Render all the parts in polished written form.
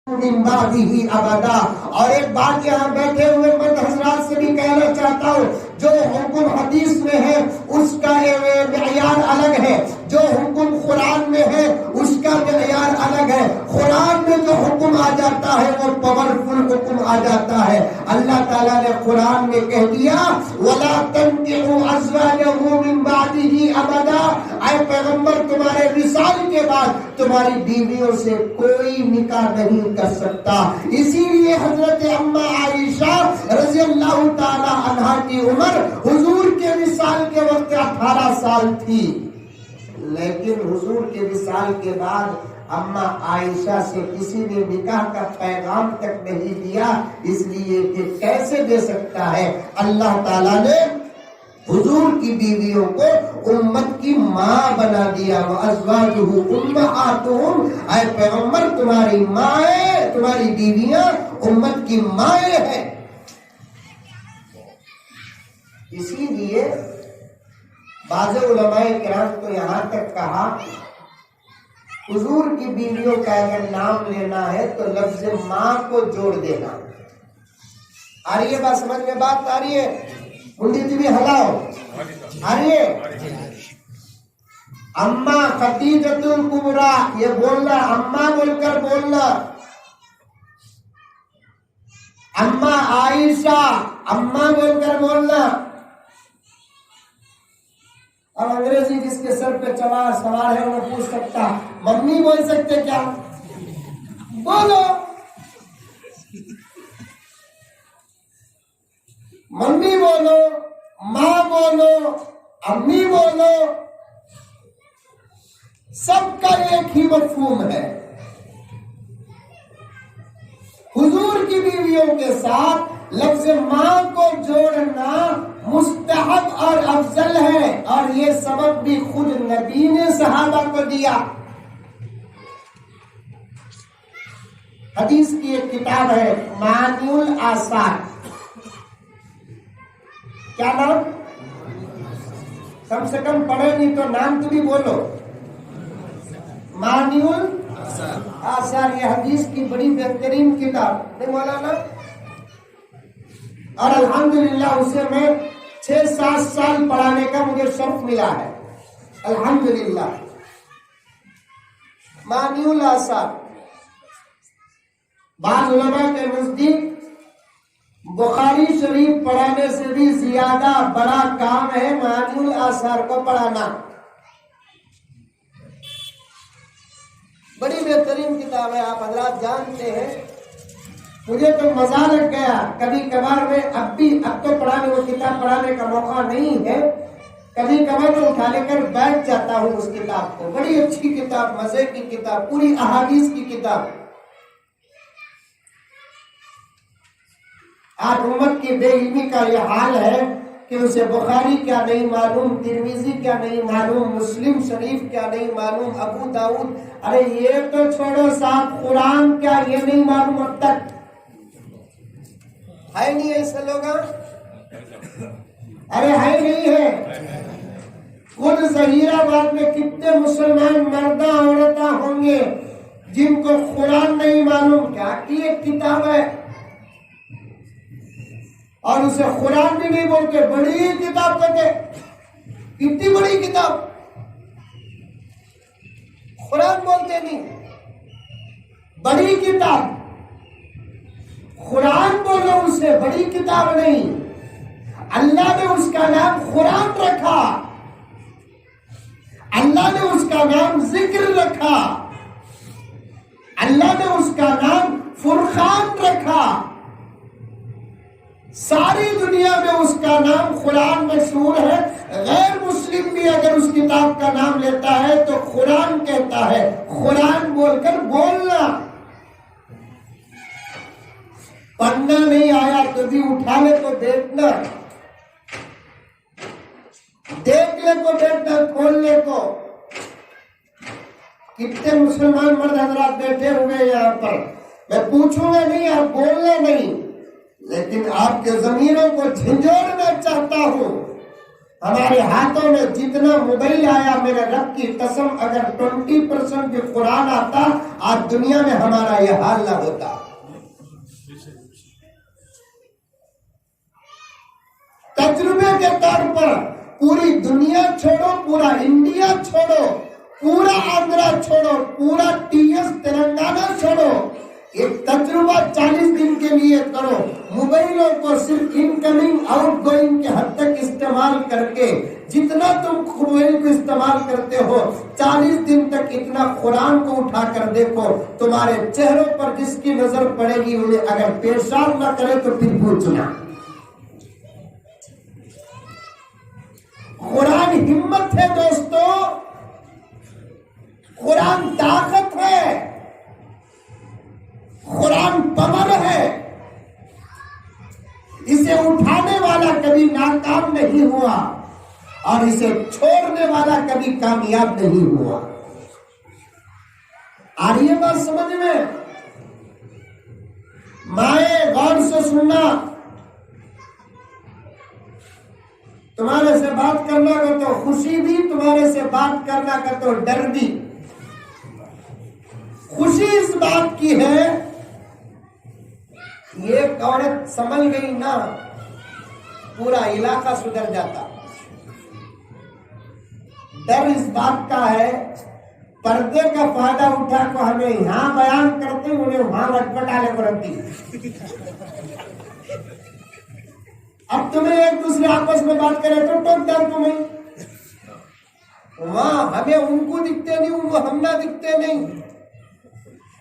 मिन बादिही अबदा। और एक बात यहाँ बैठे हुए मर्द हजरात से भी कहना चाहता हूँ, जो हुक्म हदीस में है उसका मेयार अलग है, जो हुक्म कुरान में है उसका मेयार अलग है। कुरान में जो हुक्म आ जाता है वो पावरफुल हुक्म आ जाता है। अल्लाह ताला ने कुरान में कह दिया, वला तनकिहू अज़वाजहू मिन बादिही अबदा। ऐ पैगंबर, तुम्हारे विसाल के बाद तुम्हारी बीवियों से कोई निकाह नहीं कर सकता। इसीलिए हजरत अम्मा आयशा रज़ी अल्लाह ताला अन्हा की उम्र हुजूर के विसाल के वक्त 18 साल थी, लेकिन हुजूर के विसाल के बाद अम्मा आयशा से किसी ने निकाह का पैगाम तक नहीं दिया। इसलिए कि कैसे दे सकता है? अल्लाह ताला ने हुजूर की बीवियों को उम्मत की माँ बना दिया। वो अज़वाजुहु उम्महातुहुम, ऐ पैगंबर तुम्हारी माए, तुम्हारी बीवियां उम्मत की माए हैं। इसीलिए बाज़ उलमाए किराम तो यहाँ तक कहा, हुजूर की बीवियों का अगर नाम लेना है तो लफ्ज माँ को जोड़ देना। आ रही है बात समझ में? बात आ रही है? पंडित जी भी हलाओ। आ रही है? अम्मा खदीजतुल कुबरा, ये बोलना, अम्मा बोलकर बोलना। अम्मा आयशा, अम्मा बोलकर बोलना। अब अंग्रेजी जिसके सर पे सवार है वो पूछ सकता, मम्मी बोल सकते क्या? बोलो, मम्मी बोलो, माँ बोलो, अम्मी बोलो, सबका एक ही मफहूम है। हुजूर की बीवियों के साथ लफ्ज माँ को जोड़ना मुस्तहब और अफजल है, और ये सबक भी खुद नबी ने सहाबा को दिया। हदीस की एक किताब है मानिउल आसार, क्या नाम? कम से कम पढ़े नहीं तो नाम तो भी बोलो। मानिउल आसार, ये हदीस की बड़ी बेहतरीन किताब नहीं मौलाना? और अल्हम्दुलिल्लाह उसे मैं 6-7 साल पढ़ाने का मुझे शर्फ मिला है, अल्हम्दुलिल्लाह। मानिउल आसार, बाज़ उलमा के नजदीक बुखारी शरीफ पढ़ाने से भी ज्यादा बड़ा काम है मानिउल आसार को पढ़ाना। बड़ी बेहतरीन किताब है, आप हजरात जानते हैं। मुझे तो मजा लग गया, कभी कभार में अब तो पढ़ाने, वो किताब पढ़ाने का मौका नहीं है, कभी कभार तो उठा लेकर बैठ जाता हूँ उस किताब को। बड़ी अच्छी किताब, मजे की किताब, पूरी अहादीस की किताब। आज उम्मत की बेइल्मी का यह हाल है कि उसे बुखारी क्या नहीं मालूम, तिरमिजी क्या नहीं मालूम, मुस्लिम शरीफ क्या नहीं मालूम, अबू दाऊद, अरे ये तो छोड़ो साहब, कुरान क्या ये नहीं मालूम अब तक है। नहीं ऐसे लोग? अरे है नहीं है? खुद जहीराबाद में कितने मुसलमान मर्दा औरता होंगे जिनको कुरान नहीं मालूम। क्या की एक किताब है और उसे कुरान भी नहीं बोलते, बड़ी किताब कहते। कितनी बड़ी किताब, कुरान बोलते नहीं, बड़ी किताब। कुरान बोलो उसे, बड़ी किताब नहीं। अल्लाह ने उसका नाम कुरान रखा, अल्लाह ने उसका नाम जिक्र रखा, अल्लाह ने उसका नाम फुरकान रखा। सारी दुनिया में उसका नाम कुरान मशहूर है। गैर मुस्लिम भी अगर उस किताब का नाम लेता है तो कुरान कहता है। कुरान बोलकर बोलना, पढ़ना नहीं आया तो भी उठा ले तो देखना, देख ले तो देखना, खोल ले तो। कितने मुसलमान मर्द हजरात बैठे हुए यहाँ पर, मैं पूछूंगा नहीं, आप बोलना नहीं, लेकिन आपके जमीनों को झंझोड़ना चाहता हूं। हमारे हाथों में जितना मोबाइल आया, मेरे रब की कसम, अगर 20% भी कुरान आता, आज दुनिया में हमारा यह हाल ना होता। तजुर्बे के तौर पर पूरी दुनिया छोड़ो, पूरा इंडिया छोड़ो, पूरा आंध्रा छोड़ो, पूरा टीएस तेलंगाना छोड़ो, एक तजुर्बा 40 दिन के लिए करो। मोबाइलों को सिर्फ इनकमिंग आउटगोइंग के हद तक इस्तेमाल करके, जितना तुम मोबाइल को इस्तेमाल करते हो, 40 दिन तक इतना कुरान को उठा कर देखो, तुम्हारे चेहरों पर जिसकी नजर पड़ेगी उन्हें अगर पेशाब न करे तो फिर पूछना। कुरान हिम्मत है दोस्तों, कुरान ताकत है, कुरान पावर है। इसे उठाने वाला कभी नाकाम नहीं हुआ और इसे छोड़ने वाला कभी कामयाब नहीं हुआ। आ रही है बात समझ में? माए गौर से सुनना, तुम्हारे से बात करना का तो खुशी भी, तुम्हारे से बात करना का तो डर भी। खुशी इस बात की है, ये औरत संभल गई ना, पूरा इलाका सुधर जाता। डर इस बात का है, पर्दे का फायदा उठा को हमें यहां बयान करते, उन्हें वहां लटपटाने को रखती। अब तुम्हें एक दूसरे आपस में बात करे तो टोक डाल तुम्हें, वहां हमें उनको दिखते नहीं, उनको हम ना दिखते नहीं।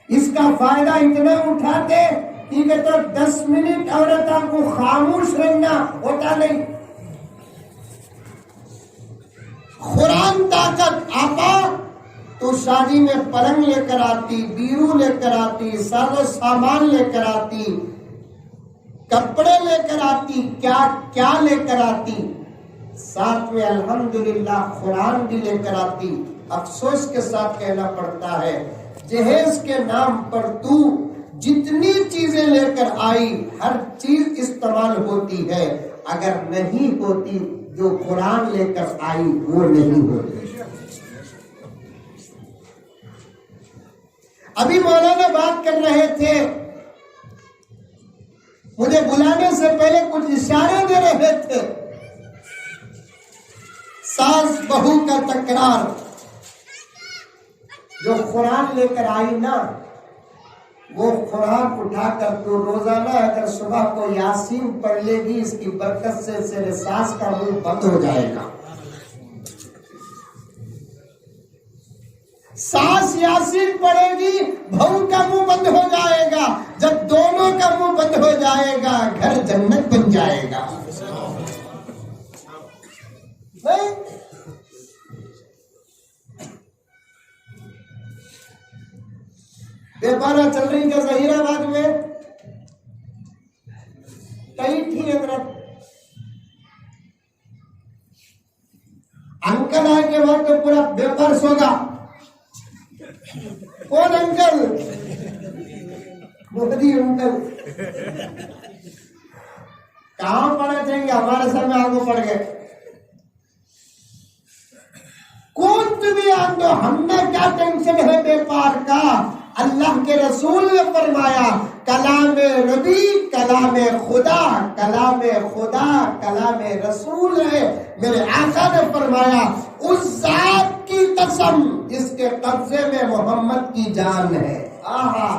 इसका फायदा इतना उठाते कि तो 10 मिनट औरत को खामोश रहना होता नहीं। कुरान ताकत आपा तो शादी में पलंग लेकर आती, बीरू लेकर आती, सारो सामान लेकर आती, कपड़े लेकर आती, क्या क्या लेकर आती, साथ में अल्हम्दुलिल्लाह कुरान भी लेकर आती। अफसोस के साथ कहना पड़ता है, जहेज के नाम पर तू जितनी चीजें लेकर आई, हर चीज इस्तेमाल होती है, अगर नहीं होती जो कुरान लेकर आई वो नहीं होती। अभी मौलाना बात कर रहे थे, मुझे बुलाने से पहले कुछ इशारे दे रहे थे। सास बहू का तकरार, जो कुरान लेकर आई ना, वो कुरान उठाकर तो रोजाना अगर सुबह को यासीन पढ़ लेगी, इसकी बरकत से तेरे सास का मुंह बंद हो जाएगा। सास यासीन पढ़ेगी, बहू का मुंह बंद हो जाएगा। जब दोनों का मुंह बंद हो जाएगा, घर जन्नत बन जाएगा। नहीं? व्यापारा चल रही क्या जहीराबाद में? कई थी हजरत, अंकल आए के बाद तो पूरा व्यापार सोगा। कौन अंकल? मोदी अंकल। कहां पड़े चाहिए, हमारे सर में आगू पड़ गए। कौन तुम्हें आंदो, हमने क्या टेंशन है व्यापार का? अल्लाह के रसूल ने फरमाया, कलाम नबी कलाम खुदा, कलाम खुदा कलाम रसूल है। मेरे आका ने फरमाया, उस जात की कसम जिसके कब्जे में मोहम्मद की जान है। आहा,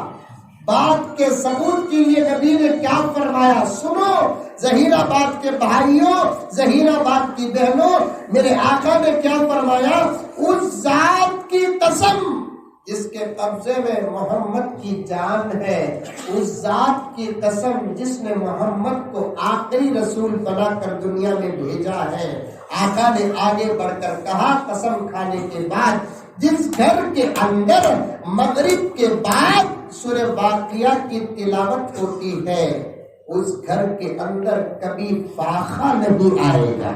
बात के सबूत के लिए नबी ने क्या फरमाया सुनो। जहीराबाद के भाइयों, जहीराबाद की बहनों, मेरे आका ने क्या फरमाया, उस जात की कसम जिसके कब्जे में मोहम्मद की जान है, उस जात की कसम जिसने मोहम्मद को आखिरी रसूल बनाकर दुनिया में भेजा है। आका ने आगे बढ़कर कहा, कसम खाने के बाद, जिस घर के अंदर मगरिब के बाद सूरह वाक़िया की तिलावत होती है, उस घर के अंदर कभी फाखा नहीं आएगा।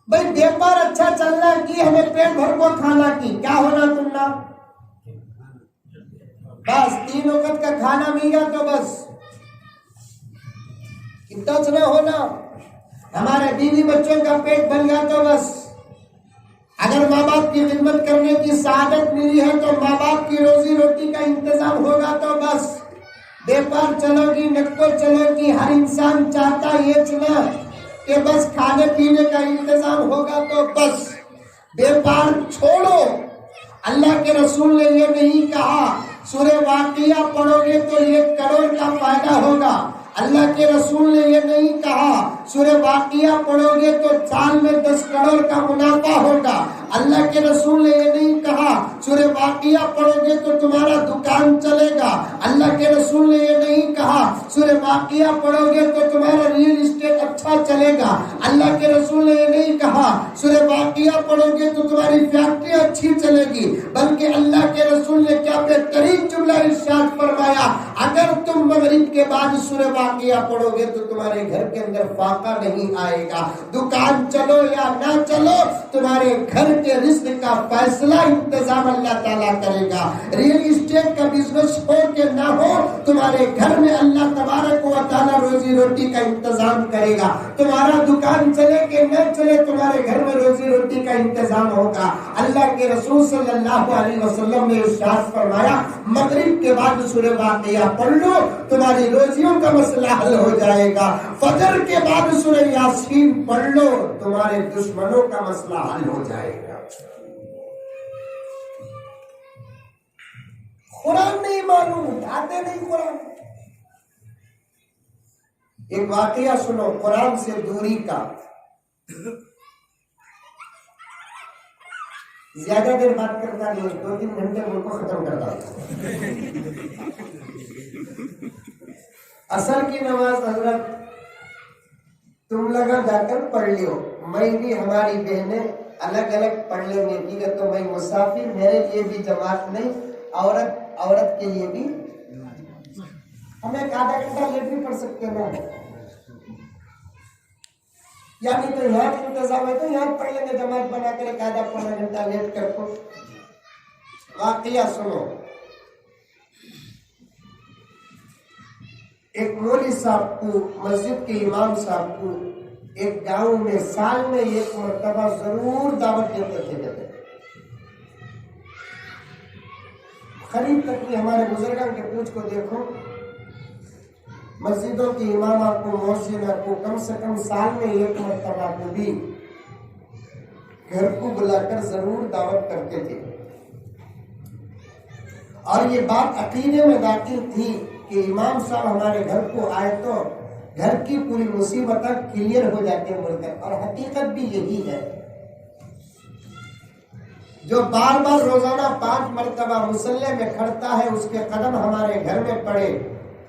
भाई व्यापार अच्छा चलना की, हमें पेट भर को खाना की, क्या होना तुमना? बस 3 वक्त का खाना मिल गया तो बस कि टच ना होना। हमारे बीवी बच्चों का पेट भर गया तो बस। अगर माँ बाप की खिदमत करने की सआदत मिली है तो माँ बाप की रोजी रोटी का इंतजाम होगा तो बस। व्यापार चलोगी, नक्को चलोगी, हर इंसान चाहता ये चुना कि बस खाने पीने का इंतजाम होगा तो बस। व्यापार छोड़ो। अल्लाह के रसूल ने ये नहीं कहा सूरह वाक़िया पढ़ोगे तो 1 करोड़ का फायदा होगा। अल्लाह के रसूल ने ये नहीं कहा सूरह वाक़िया पढ़ोगे तो साल में 10 करोड़ का मुनाफा होगा। अल्लाह के रसूल ने ये नहीं कहा सूरह वाक़िया पढ़ोगे तो तुम्हारा दुकान चलेगा। अल्लाह के रसूल ने ये नहीं कहा सूरह वाक़िया पढ़ोगे तो तुम्हारा रियल एस्टेट अच्छा चलेगा। अल्लाह के रसूल ने ये नहीं कहा सूरह वाक़िया पढ़ोगे तो तुम्हारी फैक्ट्री अच्छी चलेगी। बल्कि अल्लाह के रसूल ने क्या बेहतरीन जुमला इरशाद फरमाया, अगर तुम मगरिब के बाद सूरह वाक़िया पढ़ोगे तो तुम्हारे घर के अंदर फाका नहीं आएगा। दुकान चलो या ना चलो, तुम्हारे घर के रिस्क का फैसला इंतजाम अल्लाह ताला करेगा। रियल एस्टेट का बिजनेस हो के ना हो, तुम्हारे घर में अल्लाह तबारक व तआला रोजी रोटी का इंतजाम करेगा। तुम्हारा दुकान चले के न चले, तुम्हारे घर में रोजी रोटी का इंतजाम होगा। अल्लाह के रसूल सल्लल्लाहु अलैहि वसल्लम ने इरशाद फरमाया, मगरिब के बाद सूरह वाक़िया पढ़ लो, तुम्हारी रोजियों का मसला हल हो जाएगा। फजर के बाद सूरह यासीन पढ़ लो, तुम्हारे दुश्मनों का मसला हल हो जाएगा। कुरान नहीं मालूम, उठाते नहीं कुरान। एक वाकया सुनो कुरान से दूरी का। ज्यादा देर बात करता नहीं, 2-3 घंटे उनको खत्म करता। असर की नमाज हजरत तुम लगा जाकर पढ़ लियो, मैं भी हमारी बहनें अलग अलग पढ़ लेंगे, ठीक है। तो मैं मुसाफिर, मेरे लिए भी जमात नहीं, औरत के लिए भी हम एक आधा घंटा लेट भी पढ़ सकते हैं, यानी तो यहाँ इंतजाम है तो यहाँ पढ़ लेंगे, जमात बनाकर एक आधा पौना घंटा लेट कर को। वाकया सुनो, एक मौलवी साहब को, मस्जिद के इमाम साहब को एक गांव में साल में 1 मरतबा जरूर दावत देते थे। करीब तक भी हमारे बुजुर्गों के पूछ को देखो, मस्जिदों के इमाम आपको, मौसिन आपको कम से कम साल में 1 मरतबा को भी घर को बुलाकर जरूर दावत करते थे। और ये बात अकीदे में दाखिल थी कि इमाम साहब हमारे घर को आए तो घर की पूरी मुसीबतें क्लियर हो जाती है बोलकर। और हकीकत भी यही है, जो बार बार रोजाना 5 मरतबा मुसल्ले में खड़ता है, उसके कदम हमारे घर में पड़े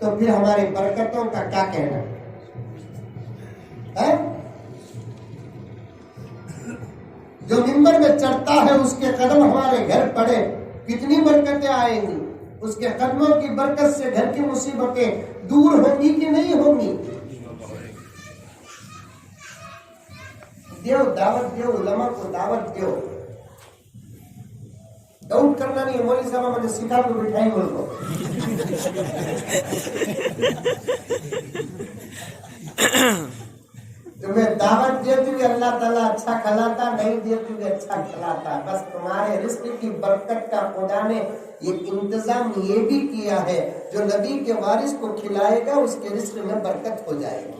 तो फिर हमारी बरकतों का क्या कहना है? जो मिंबर में चढ़ता है उसके कदम हमारे घर पड़े, कितनी बरकतें आएंगी। उसके कदमों की बरकत से घर की मुसीबतें दूर होंगी कि नहीं होंगी। देव दावत दो, उलमा को दावत दो। डाउट करना नहीं है, मौलवी साहब मुझे सिखा को बिठाई बोलो। तुम्हें दावत देती हुई अल्लाह ताला अच्छा खिलाता, नहीं देती हुई अच्छा खिलाता। बस तुम्हारे रिस्क की बरकत का खुदा ने ये इंतजाम ये भी किया है, जो नबी के वारिस को खिलाएगा उसके रिस्क में बरकत हो जाएगी।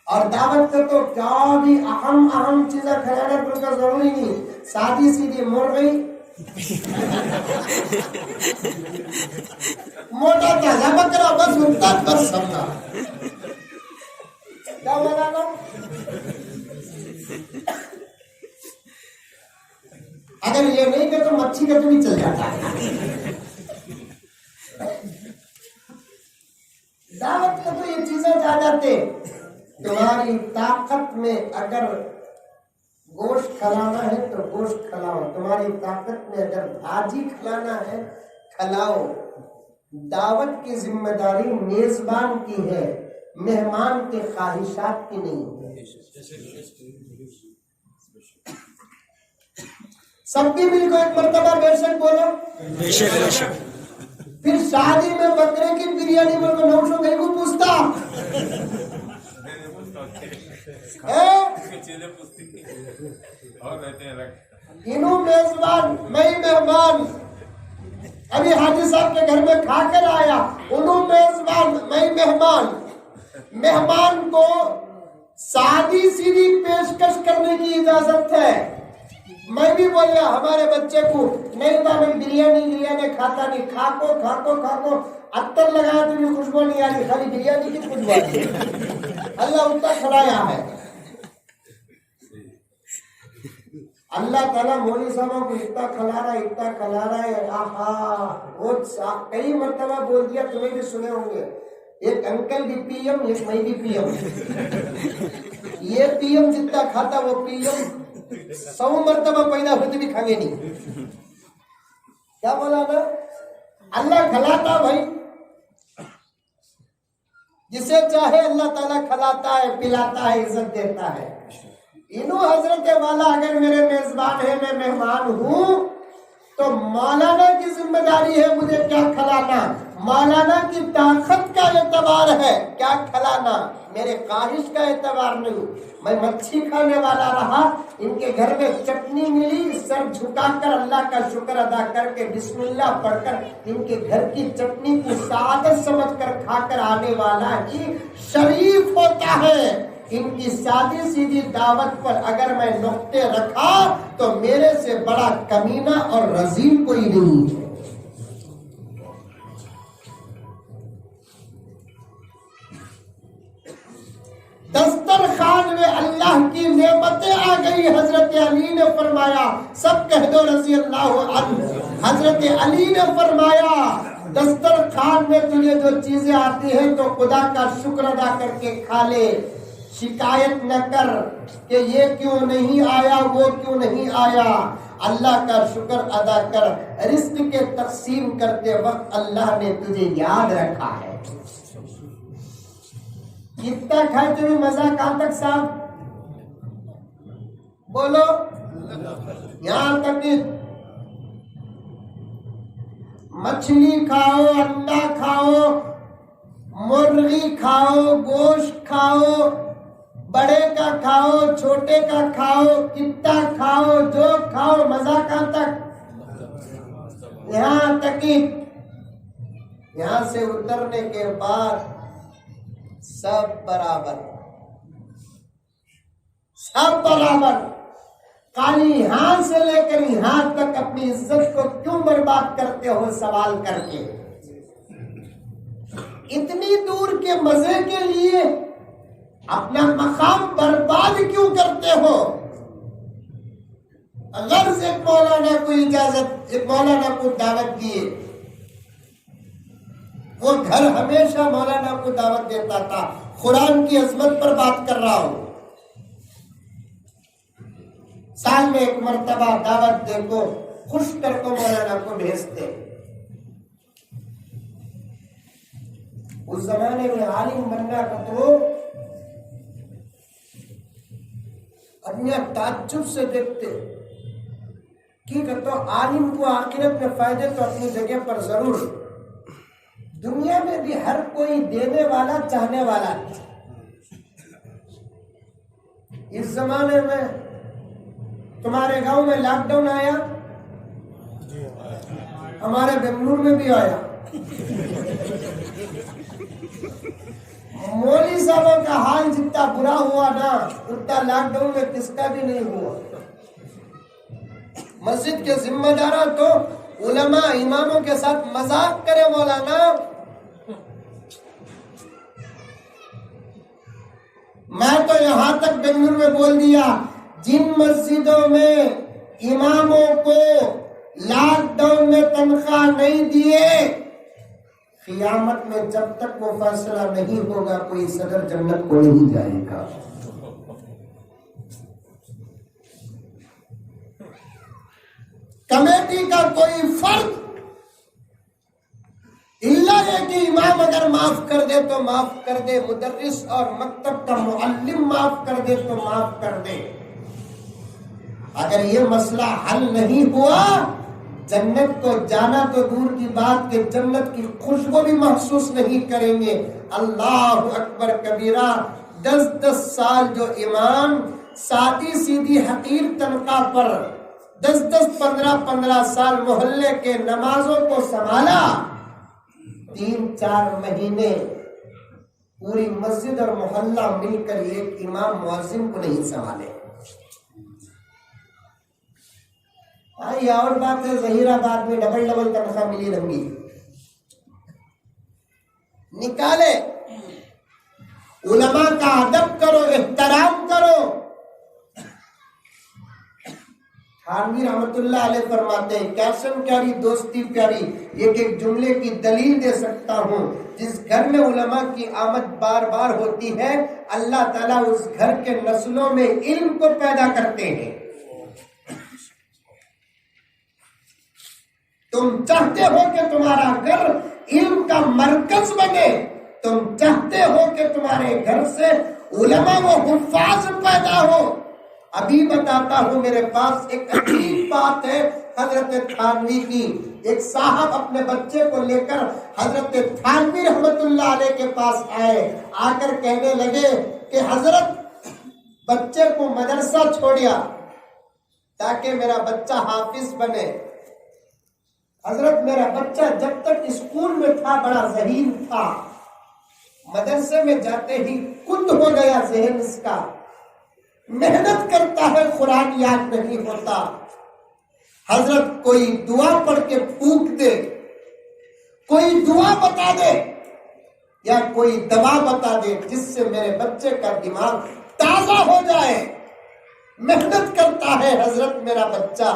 और दावत का तो क्या भी अहम चीजें खिलाना का जरूरी नहीं, सादी सीधी मुर्गी, मोटा ताजा बकरा, बस उनका बस समझा क्या बोला ना। अगर ये नहीं कर तो मच्छी का तो भी चल जाता है। दावत का तो ये चीजें जा जाते। तुम्हारी ताकत में अगर गोश्त खिलाना है तो गोश्त खिलाओ, तुम्हारी ताकत में अगर भाजी खिलाना है खिलाओ। दावत की जिम्मेदारी मेजबान की है, मेहमान के ख्वाहिशात की नहीं। सबकी मिलकर एक मर्तबा बेशक बोलो, फिर शादी में बकरे की बिरयानी मेरे को नौशो गई को पूछता इन्हों मेजबान मैं मेहमान, अभी हाजी साहब के घर में खाकर आया, उन्हों मेजबान मैं मेहमान। मेहमान को सादी सीधी पेशकश करने की इजाजत है। मैं भी बोलिया हमारे बच्चे को, नहीं बा मैं बिरयानी खाता नहीं, खाको अत्तर लगाया तो भी खुशबू नहीं आ रही, खाली बिरयानी की खुशबू आ रही है। अल्लाह उतना खड़ाया है। अल्लाह ताला मौलवी साहबों को इतना खिला रहा है, आहा वो कई मर्तबा बोल दिया, तुम्हें भी सुने होंगे। एक अंकल भी पीएम, एक मैं भी पीएम। ये पीएम जितना खाता वो पीएम 100 मर्तबा पैदा होते भी खाएंगे नहीं। क्या बोला ना, अल्लाह खिलाता भाई, जिसे चाहे अल्लाह ताला खिलाता है, पिलाता है, इज्जत देता है। इन्हों हजरत वाला अगर मेरे मेजबान है, मैं मेहमान हूं, तो मौलाना की जिम्मेदारी है मुझे क्या खिलाना। मौलाना की ताकत का एतबार है क्या खिलाना, मेरे ख्वाहिश का एतबार नहीं। मैं मच्छी खाने वाला रहा, इनके घर में चटनी मिली, सर झुकाकर अल्लाह का शुक्र अदा करके बिस्मिल्लाह पढ़कर इनके घर की चटनी को सादत समझकर खाकर आने वाला ही शरीफ होता है। इनकी सादी सीधी दावत पर अगर मैं नुक्ते रखा तो मेरे से बड़ा कमीना और रजीम कोई नहीं है। दस्तरखान में अल्लाह की नेमतें आ गई। हजरत अली ने फरमाया, सब कह दो रज़ी अल्लाह अन्हु। हजरत अली ने फरमाया, दस्तरखान में तुझे जो चीजें आती हैं तो खुदा का शुक्र अदा करके खा ले, शिकायत न कर कि ये क्यों नहीं आया, वो क्यों नहीं आया। अल्लाह का शुक्र अदा कर। रिस्क के तकसीम करते वक्त अल्लाह ने तुझे याद रखा है। कितना खाए तुम्हें मजा कहां तक साहब बोलो, यहां तक कि मछली खाओ, अंडा खाओ, मुर्गी खाओ, गोश्त खाओ, बड़े का खाओ, छोटे का खाओ, कितना खाओ, जो खाओ, मजा कहां तक, यहां तक कि यहां से उतरने के बाद सब बराबर, सब बराबर। खाली यहां से लेकर यहां तक अपनी इज्जत को क्यों बर्बाद करते हो सवाल करके। इतनी दूर के मजे के लिए अपना मकाम बर्बाद क्यों करते हो। अगर एक मौलाना को इजाजत, एक मौलाना को दावत दिए, वो घर हमेशा मौलाना को दावत देता था। कुरान की अजमत पर बात कर रहा हूं। साल में एक मर्तबा दावत देखो, खुश करको मौलाना को भेजते। उस जमाने में आलिम बनना का तो अन्य ताज्जुब से देखते कि तो आलिम को आखिरत में फायदे तो अपनी जगह पर जरूर, दुनिया में भी हर कोई देने वाला, चाहने वाला। इस जमाने में तुम्हारे गांव में लॉकडाउन आया, हमारे बेंगलुरु में भी आया। मौलवी साहब का हाल जितना बुरा हुआ ना, उतना लॉकडाउन में किसका भी नहीं हुआ। मस्जिद के जिम्मेदार तो उलमा इमामों के साथ मजाक करे मौलाना। मैं तो यहां तक बेंगलुरु में बोल दिया, जिन मस्जिदों में इमामों को लॉकडाउन में तनख्वाह नहीं दिए, क़ियामत में जब तक वो फैसला नहीं होगा कोई सदर जन्नत को नहीं जाएगा। कमेटी का कोई फर्क इल्ला है कि इमाम अगर माफ कर दे तो माफ कर दे, मुदर्रिस और मक्तब का मुअल्लिम माफ कर दे तो माफ कर दे। अगर ये मसला हल नहीं हुआ जन्नत को जाना तो दूर की बात के जन्नत की खुशबू भी महसूस नहीं करेंगे। अल्लाह अकबर कबीरा। 10-10 साल जो इमाम सादी सीधी हकीर तनख्वाह पर 10-10, 15-15 साल मोहल्ले के नमाजों को संभाला, 3-4 महीने पूरी मस्जिद और मोहल्ला मिलकर एक इमाम मुअज्जिन को नहीं संभाले। ये और बात है, जहीराबाद में डबल तनख्वाह मिली रंगी निकाले। उलमा का अदब करो, एहतराम करो। थानवी रहमतुल्लाह अलैह फरमाते हैं, कैसन प्यारी दोस्ती प्यारी। एक जुमले की दलील दे सकता हूँ। जिस घर में उलमा की आमद बार बार होती है, अल्लाह ताला उस घर के नस्लों में इल्म को पैदा करते हैं। तुम चाहते हो कि तुम्हारा घर इल्म का मरकज बने, तुम चाहते हो कि तुम्हारे घर से उलमा व हुफ्फाज पैदा हो। अभी बताता हूं, मेरे पास एक अजीब बात है हजरत थानवी की। एक साहब अपने बच्चे को लेकर हजरत थानवी रहमतुल्लाह अलैह के पास आए। आकर कहने लगे कि हजरत, बच्चे को मदरसा छोड़िया ताकि मेरा बच्चा हाफिज बने। हजरत, मेरा बच्चा जब तक स्कूल में था बड़ा ज़हीन था, मदरसे में जाते ही कुंद हो गया ज़हन इसका, मेहनत करता है, कुरान याद नहीं होता। हजरत, कोई दुआ पढ़ के फूंक दे, कोई दुआ बता दे या कोई दवा बता दे जिससे मेरे बच्चे का दिमाग ताजा हो जाए। मेहनत करता है हजरत मेरा बच्चा,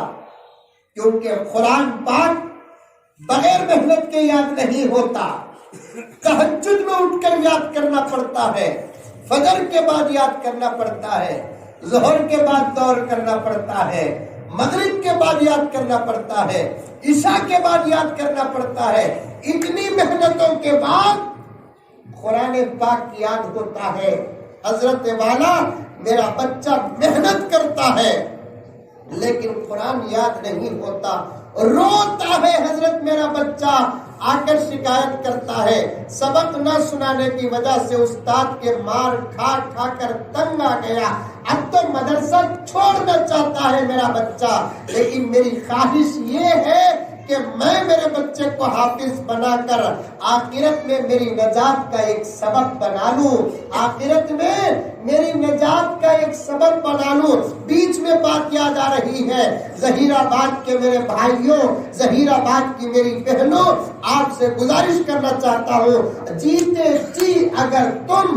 क्योंकि कुरान पाक बगैर मेहनत के याद नहीं होता। तहज्जुद में उठकर याद करना पड़ता है, फजर के बाद याद करना पड़ता है, ज़ोहर के बाद दौर करना पड़ता है, मगरिब के बाद याद करना पड़ता है, इशा के बाद याद करना पड़ता है। इतनी मेहनतों के बाद कुरान पाक याद होता है। हजरत वाला, मेरा बच्चा मेहनत करता है लेकिन कुरान याद नहीं होता, रोता है हजरत मेरा बच्चा, आकर शिकायत करता है। सबक न सुनाने की वजह से उस्ताद के मार खा खा कर तंग आ गया। अब तो मदरसा छोड़ना चाहता है मेरा बच्चा, लेकिन मेरी ख्वाहिश ये है कि मैं मेरे बच्चे को हाफिज बनाकर आखिरत में मेरी नजात का एक सबब बना लूं, आखिरत में मेरी नजात का एक सबब बना लूं। बीच में बात याद आ रही है, जहीराबाद के मेरे भाइयों, जहीराबाद की मेरी बहनों, आपसे गुजारिश करना चाहता हूँ, जीते जी अगर तुम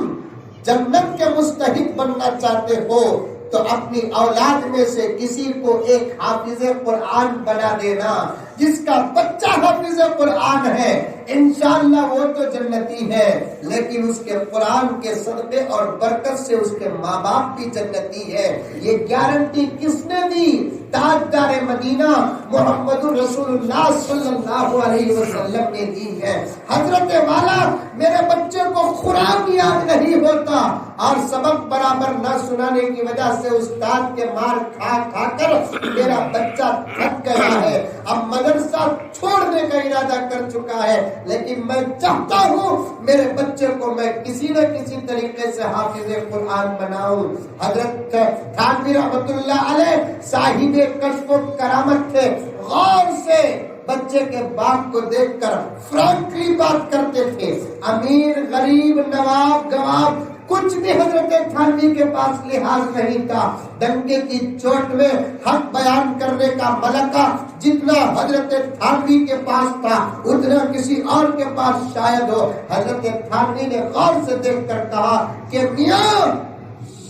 जन्नत के मुस्तहिक बनना चाहते हो तो अपनी औलाद में से किसी को एक हाफिज़े कुरान बना देना। जिसका बच्चा हाफिज़े कुरान है इंशाअल्लाह वो तो जन्नती है, लेकिन उसके कुरान के सदक़े और बरकत से उसके माँ बाप भी जन्नती है। ये गारंटी किसने दी? ताजदार मदीना मोहम्मदुर रसूलुल्लाह सल्लल्लाहु अलैहि वसल्लम ने दी है। हजरत वाला, मेरे बच्चे को कुरान याद नहीं होता और सबक बराबर न सुनाने की वजह से उस्ताद के मार खा खा कर मेरा बच्चा थक गया है, अब मदरसा छोड़ने का इरादा कर चुका है, लेकिन मैं चाहता हूँ मेरे बच्चे को मैं किसी न किसी तरीके से हाफिज़े कुरान बनाऊं। हजरत थानवी रहमतुल्लाह अलैह साहिब कश्फ व करामत थे, गौर से बच्चे के बाप को देखकर फ्रैंकली बात करते थे। अमीर गरीब नवाब गवाब कुछ भी हजरत थानवी के पास लिहाज नहीं था। डंके की चोट में हक बयान करने का मलका जितना हजरत थानवी के पास था उतना किसी और के पास शायद हो। हजरत थानवी ने गौर से देखकर कहा कि मियां,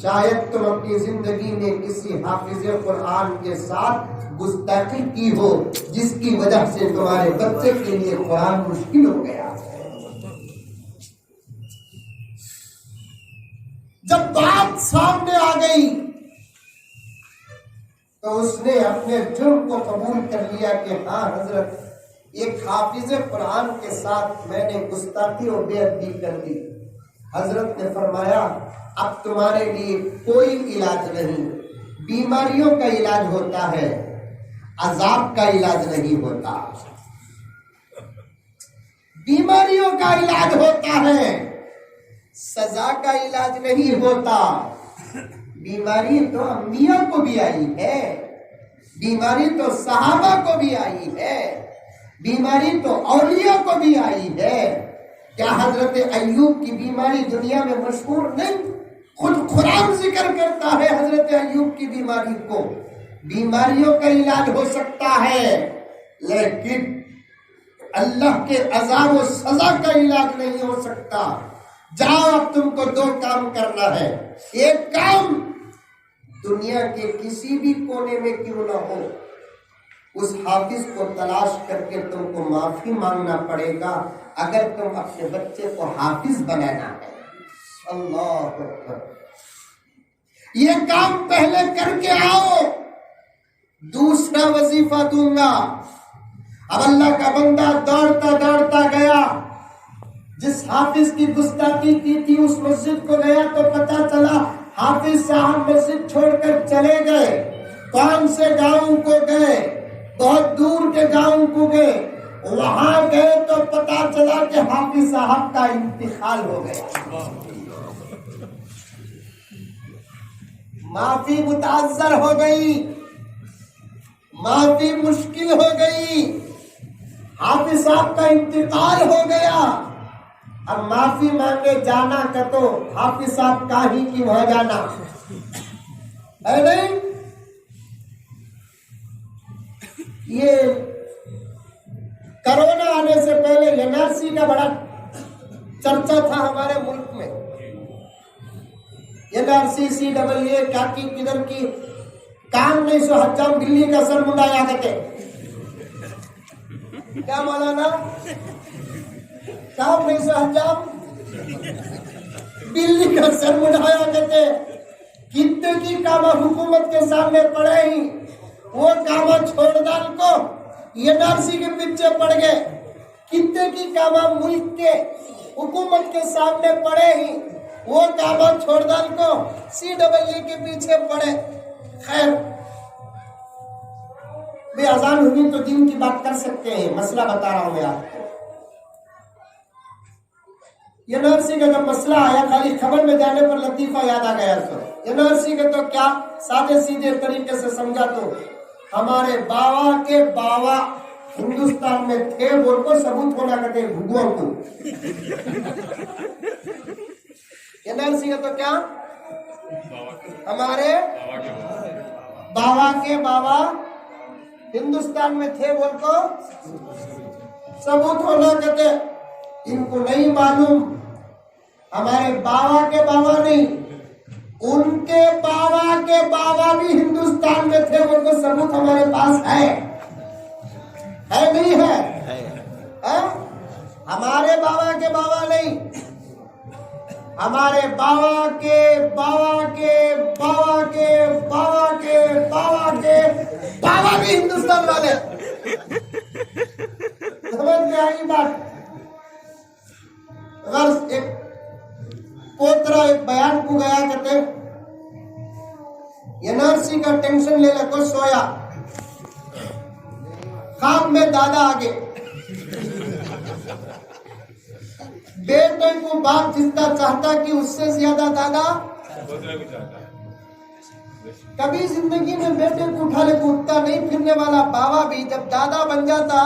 शायद तुम अपनी जिंदगी में किसी हाफिज़े कुरान के साथ गुस्ताखी की हो जिसकी वजह से तुम्हारे बच्चे के लिए कुरान मुश्किल हो गया। जब बात सामने आ गई तो उसने अपने जुर्म को कबूल कर लिया कि हाँ हजरत, एक हाफिज़े कुरान के साथ मैंने गुस्ताखी और बेअदबी कर दी। हजरत ने फरमाया अब तुम्हारे लिए कोई इलाज नहीं, बीमारियों का इलाज होता है। अजाब का इलाज नहीं होता, बीमारियों का इलाज होता है, सजा का इलाज नहीं होता। बीमारी तो अंबिया को भी आई है, बीमारी तो सहाबा को भी आई है, बीमारी तो औलिया को भी आई है। क्या हजरत अय्यूब की बीमारी दुनिया में मशहूर नहीं? खुद कुरान जिक्र करता है हजरत अय्यूब की बीमारी को। बीमारियों का इलाज हो सकता है, लेकिन अल्लाह के अज़ाब और सजा का इलाज नहीं हो सकता। जाओ, अब तुमको 2 काम करना है। एक काम, दुनिया के किसी भी कोने में क्यों ना हो, उस हाफिज को तलाश करके तुमको माफी मांगना पड़ेगा अगर तुम अपने बच्चे को हाफिज बनाना है। अल्लाह अकबर। ये काम पहले करके आओ, दूसरा वजीफा दूंगा। अब अल्लाह का बंदा दौड़ता दौड़ता गया, जिस हाफिज की गुस्ताखी की थी उस मस्जिद को गया तो पता चला हाफिज साहब मस्जिद छोड़कर चले गए। कौन से गांव को गए? बहुत दूर के गांव को गए। वहां गए तो पता चला कि हाफिज साहब का इंतकाल हो गया। माफी मुताज़र हो गई, माफी मुश्किल हो गई, हाफिज साहब का इंतकाल हो गया। अब माफी मांगे जाना का तो हाफिज साहब का ही की वहां जाना है नहीं। ये कोरोना आने से पहले एनआरसी का बड़ा चर्चा था हमारे मुल्क में। एनआरसी CAA क्या की किधर की काम नहीं सो हजाम बिल्ली का सर मुंडाया करते। क्या मौलाना? काम नहीं सो हजाम बिल्ली का सर मुंडाया करते। कितने की कामा हुकूमत के सामने पड़े ही वो कामा छोड़ डाल को एनआरसी के पीछे पड़ गए। कितने की कामा मुल्क के हुकूमत के सामने पड़े ही वो कामा छोड़ डाल को CAA के पीछे पड़े। खैर, वे अजान हुई तो दिन की बात कर सकते हैं, मसला बता रहा हूं मैं आपको। एनआरसी का जब मसला आया, खाली खबर में जाने पर लतीफा याद आ गया। तो एनआरसी का तो क्या सादे सीधे तरीके से समझा तो हमारे बाबा के बाबा हिंदुस्तान में थे, बोल को सबूत होना करते भुगुओं को। एनआरसी का तो क्या हमारे बाबा के बाबा हिंदुस्तान में थे, बोल को सबूत होना कहते। इनको नहीं मालूम, हमारे बाबा के बाबा नहीं, उनके बाबा के बाबा भी हिंदुस्तान में थे, बोल को सबूत हमारे पास है नहीं है? हमारे बाबा के बाबा नहीं, हमारे बाबा के बाबा के बाबा के बाबा के बाबा के बाबा भी हिंदुस्तान वाले। समझ में आई बात? अगर एक पोतरा एक बयान को गया करते, एनआरसी का टेंशन ले को सोया, काम में दादा आगे, बेटे को बाप जितना चाहता कि उससे ज्यादा दादा कभी जिंदगी में बेटे को उठा ले उठता नहीं फिरने वाला बाबा भी जब दादा बन जाता,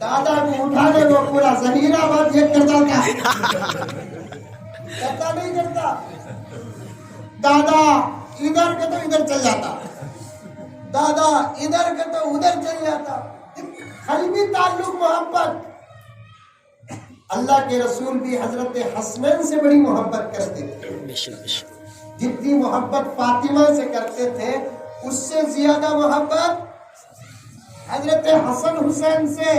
दादा को उठा ले वो पूरा जहीराबाद ये करता नहीं करता। दादा इधर के तो इधर चल जाता, दादा इधर के तो उधर चल जाता। कल्बी ताल्लुक मोहब्बत। अल्लाह के रसूल भी हजरत हसनैन से बड़ी मोहब्बत करते थे। जितनी मोहब्बत फातिमा से करते थे उससे ज्यादा मोहब्बत हजरत हसन हुसैन से।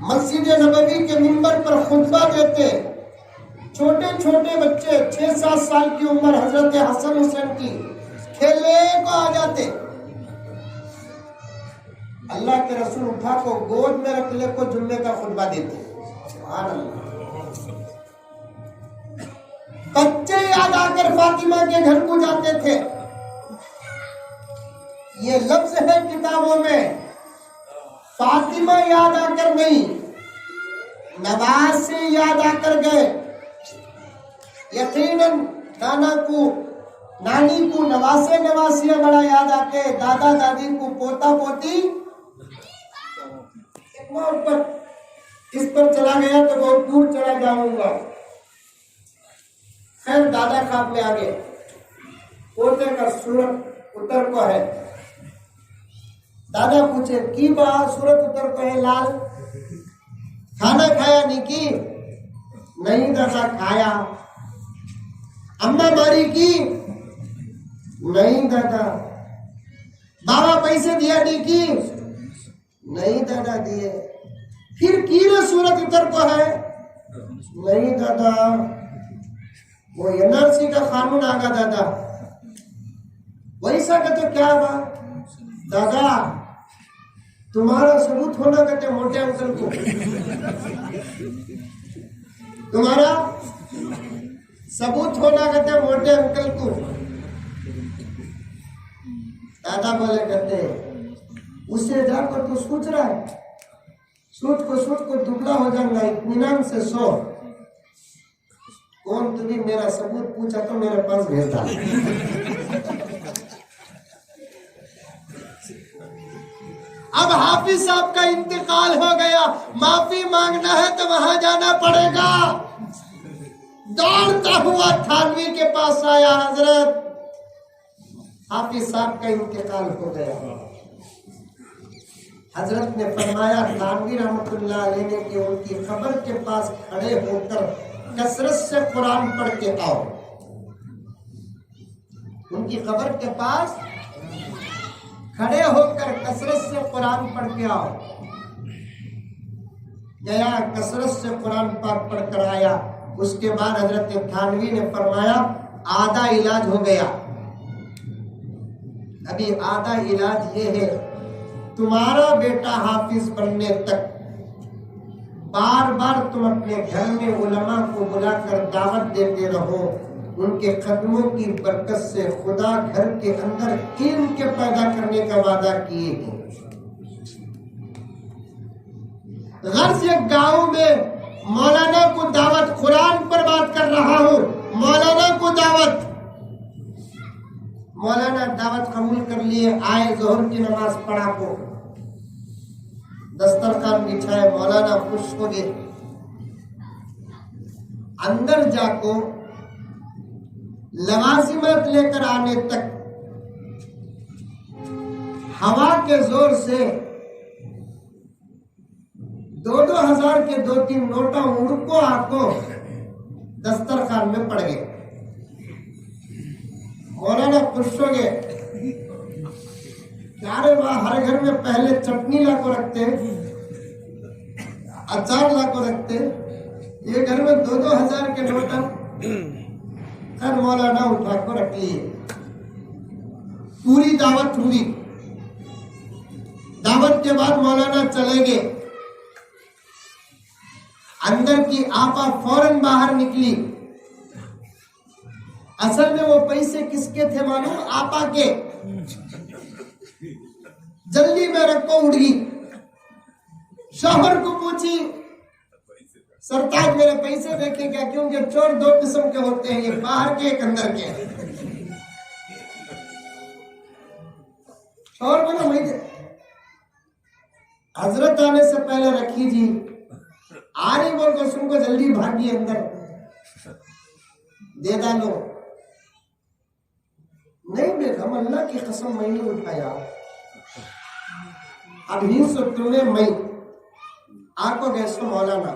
मस्जिद नबवी के मिंबर पर खुतबा देते, छोटे छोटे बच्चे 6-7 साल की उम्र हजरत हसन हुसैन की खेलने को आ जाते। अल्लाह के रसूल उठा को गोद में रख ले को जुम्मे का खुतबा देते। बच्चे याद आकर फातिमा के घर को जाते थे। ये लफ्ज है किताबों में। फातिमा याद आकर नहीं, नवाज से याद आकर गए। यकीनन नानी को नवासे नवासिया बड़ा याद आते, दादा दादी को पोता पोती। ऊपर इस पर चला गया तो बहुत दूर चला जाऊंगा। खैर दादा खाप में आगे, पोते का सूरत उत्तर को है। दादा पूछे की बात सूरत उत्तर को है लाल, खाना खाया नहीं की? नहीं दादा खाया। अम्मा मारी की? नहीं दादा। बाबा पैसे दिया नहीं की? नहीं दादा दिए। फिर की ना सूरत उत्तर को है? नहीं दादा, वो एनआरसी का कानून आगा दादा। वैसा का तो क्या हुआ दादा? तुम्हारा सबूत होना कहते मोटे अंकल को, तुम्हारा सबूत होना कहते मोटे अंकल को। दादा बोले कहते उससे जाकर तू सोच रहा है, सूट को दुबला हो जाऊंगा, इत्मीनान से सो। कौन तुम्हें मेरा सबूत पूछा तो मेरे पास भेजा। अब हाफिज साहब का इंतकाल हो गया, माफी मांगना है तो वहां जाना पड़ेगा। दौड़ता हुआ थानवी के पास आया, हजरत हाफिज साहब का इंतकाल हो गया। हजरत ने फरमाया थानवी रहमतुल्लाह अलैह ने कि उनकी कब्र के पास खड़े होकर कसरत से कुरान पढ़ के आओ। उनकी कब्र के पास खड़े होकर कसरत से कुरान पढ़ के आओ। गया, कसरत से कुरान पाक पढ़ कर आया। उसके बाद हजरत थानवी ने फरमाया आधा इलाज हो गया, अभी आधा इलाज ये है, तुम्हारा बेटा हाफिज बनने तक बार बार तुम अपने घर में उलमा को बुलाकर दावत देते रहो। उनके कदमों की बरकत से खुदा घर के अंदर कीम के पैदा करने का वादा किए हैं। गर्ज एक गांव में मौलाना को दावत, कुरान पर बात कर रहा हूं, मौलाना को दावत। मौलाना दावत कबूल कर लिए, आए, जोहर की नमाज पढ़ा को दस्तरखान बिछाए, मौलाना खुश हो गए। अंदर जाको लवाजिमत लेकर आने तक हवा के जोर से 2-2 हजार के 2-3 नोटा उड़को आको दस्तरखान में पड़ गए। मौलाना खुश हो गए, अरे वाह, हर घर में पहले चटनी ला को रखते, अचार ला को रखते, ये घर में 2-2 हजार के नोटा। खैर मौलाना उठा को रख लिए। पूरी दावत हुई। दावत के बाद मौलाना चले गए। अंदर की आपा फौरन बाहर निकली। असल में वो पैसे किसके थे मालूम? आपा के। जल्दी में रखो उड़ गई। शौहर को पूछी सरताज मेरे पैसे देखे क्या? क्योंकि चोर 2 किस्म के होते हैं, एक बाहर के एक अंदर के। शौहर बोला वही हजरत आने से पहले रखी जी। आ रही बोल कर सुनको जल्दी भागी अंदर दे डालो। नहीं बेगम, अल्लाह की कसम मैं नहीं उठाया, अभी से तुम्हें मैं आपको गैस मौलाना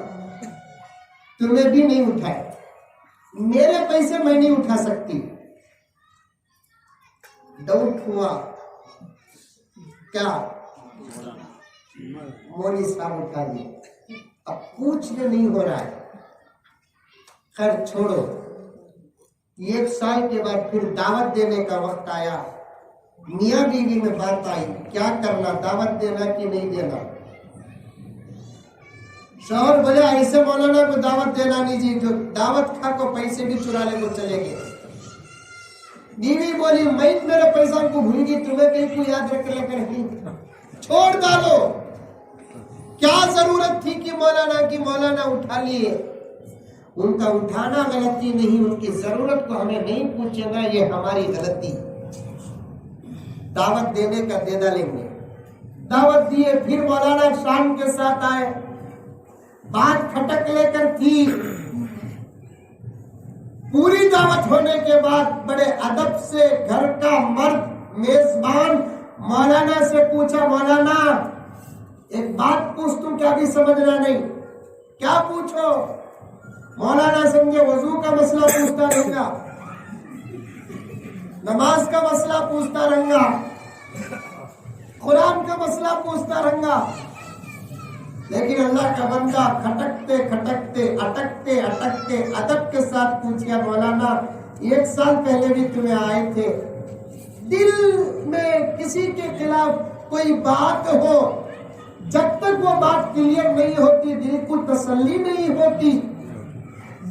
तुम्हें भी नहीं उठाए, मेरे पैसे मैं नहीं उठा सकती। डाउट हुआ क्या? मौली साहब उठा लिए। अब पूछने नहीं हो रहा है। खैर छोड़ो। 1 साल के बाद फिर दावत देने का वक्त आया। मियाँ बीवी में बात आई, क्या करना, दावत देना कि नहीं देना? शौहर बोले ऐसे मौलाना को दावत देना नहीं जी, जो दावत खा को पैसे भी चुराने को चले गए। बीवी बोली मैं मेरे पैसा को भूल गई, तुम्हें कहीं को याद रख लेकर नहीं, छोड़ डालो। क्या जरूरत थी कि मौलाना उठा लिए? उनका उठाना गलती नहीं, उनकी जरूरत को हमें नहीं पूछेगा, ये हमारी गलती। दावत देने का देना लेंगे, दावत दिए, फिर मौलाना शाम के साथ आए, बात खटक लेकर थी। पूरी दावत होने के बाद बड़े अदब से घर का मर्द मेजबान मौलाना से पूछा, मौलाना एक बात पूछ तू, क्या भी समझना नहीं। क्या पूछो? मौलाना समझे वजू का मसला पूछता रहेगा, नमाज का मसला पूछता रहेगा, कुरान का मसला पूछता रहेगा। लेकिन अल्लाह का बंदा खटकते खटकते अटकते अटकते अदब के साथ पूछा, मौलाना 1 साल पहले भी तुम्हें आए थे, दिल में किसी के खिलाफ कोई बात हो, जब तक वो बात क्लियर नहीं होती दिल को तसल्ली नहीं होती।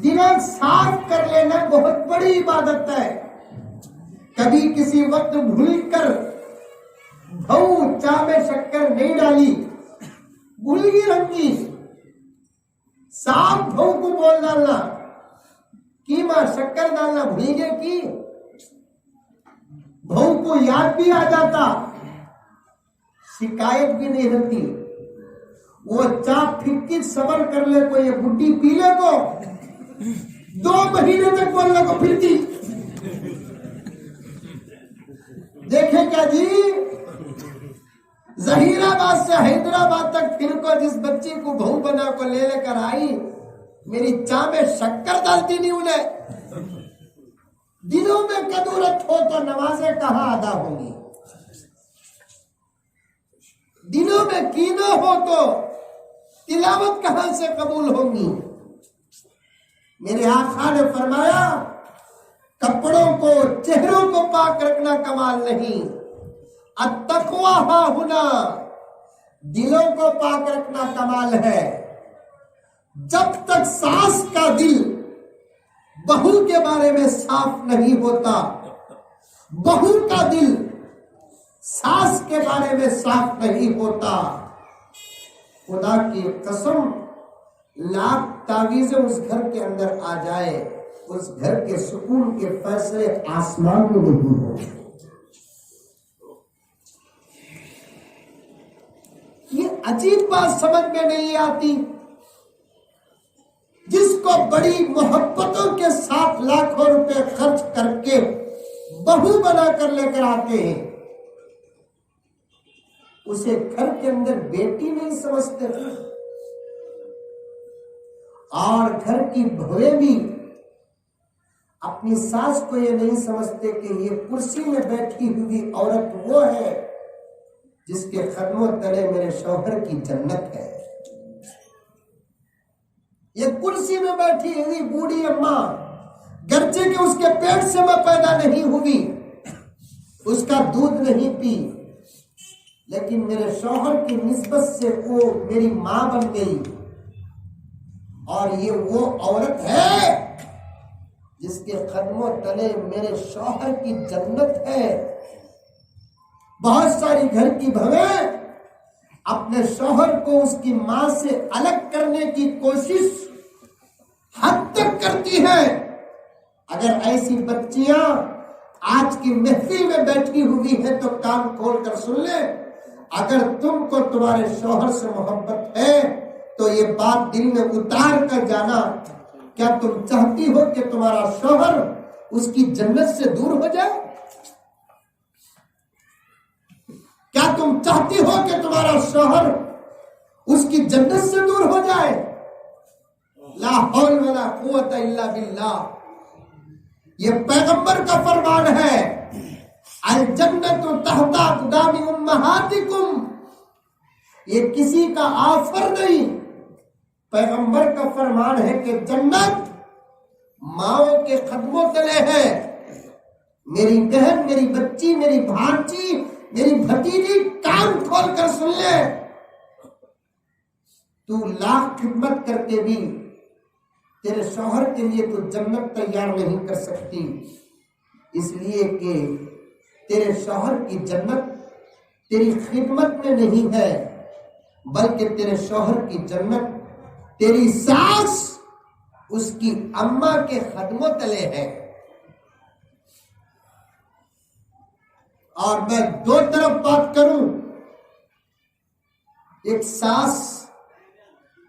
दिमाग साफ कर लेना बहुत बड़ी इबादत है। कभी किसी वक्त भूलकर भऊ चाय में शक्कर नहीं डाली, भूलगी रंगी, साफ भऊ को बोल डालना, कीमा शक्कर डालना भूल गए की भऊ को याद भी आ जाता, शिकायत भी नहीं होती। वो चाप फिक्की सबर कर ले को, ये बुड्ढी पी ले को 2 महीने तक बोलने को फिरती। देखे क्या जी, जहीराबाद से हैदराबाद तक फिर को जिस बच्ची को बहू बना को ले लेकर आई, मेरी चाय में शक्कर डालती नहीं उन्हें। दिलों में कदूरत हो तो नमाजें कहाँ अदा होंगी, दिलों में कीना हो तो तिलावत कहां से कबूल होंगी। मेरे आका ने फरमाया, कपड़ों को चेहरों को पाक रखना कमाल नहीं, अत्तक़वा हाहुना, दिलों को पाक रखना कमाल है। जब तक सास का दिल बहू के बारे में साफ नहीं होता, बहू का दिल सास के बारे में साफ नहीं होता, खुदा की कसम लाख तावीज़ें उस घर के अंदर आ जाए, उस घर के सुकून के फैसले आसमान में नहीं होंगे। ये अजीब बात समझ में नहीं आती। जिसको बड़ी मोहब्बतों के साथ लाखों रुपए खर्च करके बहू बना कर लेकर आते हैं, उसे घर के अंदर बेटी नहीं समझते, और घर की बहुएं भी अपनी सास को ये नहीं समझते कि ये कुर्सी में बैठी हुई औरत वो है जिसके कदमों तले मेरे शौहर की जन्नत है। ये कुर्सी में बैठी हुई बूढ़ी अम्मा, गर्चे के उसके पेट से मैं पैदा नहीं हुई, उसका दूध नहीं पी, लेकिन मेरे शौहर की निस्बत से वो मेरी मां बन गई। और ये वो औरत है जिसके कदमों तले मेरे शौहर की जन्नत है। बहुत सारी घर की बहनें अपने शौहर को उसकी मां से अलग करने की कोशिश हद तक करती है। अगर ऐसी बच्चियां आज की महफिल में बैठी हुई है तो कान खोल कर सुन ले, अगर तुमको तुम्हारे शौहर से मोहब्बत है तो ये बात दिल में उतार कर जाना, क्या तुम चाहती हो कि तुम्हारा शौहर उसकी जन्नत से दूर हो जाए? क्या तुम चाहती हो कि तुम्हारा शौहर उसकी जन्नत से दूर हो जाए? ला हौल वला कुव्वता इल्ला बिल्लाह। ये पैगंबर का फरमान है, अल जन्नतु तहता अक़दामी उम्महातिकुम। ये किसी का ऑफर नहीं, पैगंबर का फरमान है कि जन्नत माओ के कदमों तले है। मेरी बहन, मेरी बच्ची, मेरी भांजी, मेरी भतीजी, कान खोल कर सुन ले, तू लाख खिदमत करके भी तेरे शौहर के लिए तू जन्नत तैयार नहीं कर सकती। इसलिए कि तेरे शौहर की जन्नत तेरी खिदमत में नहीं है, बल्कि तेरे शौहर की जन्नत तेरी सास उसकी अम्मा के कदमों तले है। और मैं दो तरफ बात करूं, एक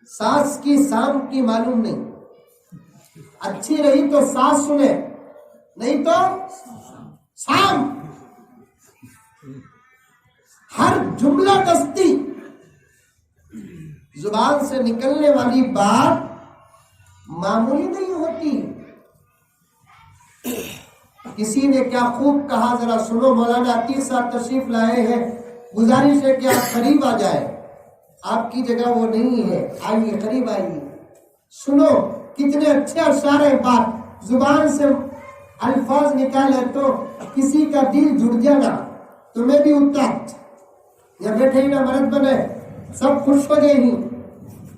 सास की शाम की मालूम नहीं, अच्छी रही तो सास सुने, नहीं तो शाम। हर जुमला दस्ती जुबान से निकलने वाली बात मामूली नहीं होती। किसी ने क्या खूब कहा, जरा सुनो। मौलाना अतीक साहब तशरीफ लाए हैं, गुजारिश है कि आप करीब आ जाए, आपकी जगह वो नहीं है, आइए करीब आइए। सुनो कितने अच्छे अशआर है, बात जुबान से अल्फाज निकाले तो किसी का दिल जुड़ जाना। तुम्हें भी उतना या बैठे ही ना मर्द बने, सब खुश हो गए ही।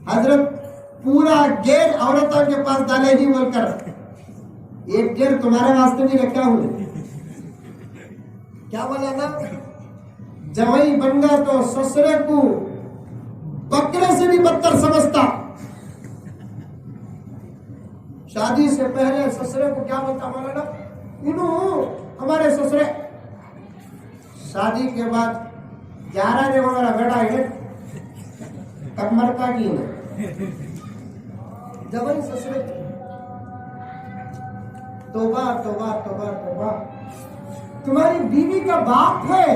हजरत पूरा गेर औरतों के पास डाले ही बोलकर, एक गेर तुम्हारे वास्ते भी रखा हूं। क्या बोला ना, जवाई बंदा तो ससुरे को बकरे से भी बदतर समझता। शादी से पहले ससुरे को क्या बोलता, बोला इनू हमारे ससुरे। शादी के बाद 11 ने हमारा बेटा है कमरता की जबरी ससुरे। तौबा तौबा तौबा तौबा, तुम्हारी बीवी का बाप है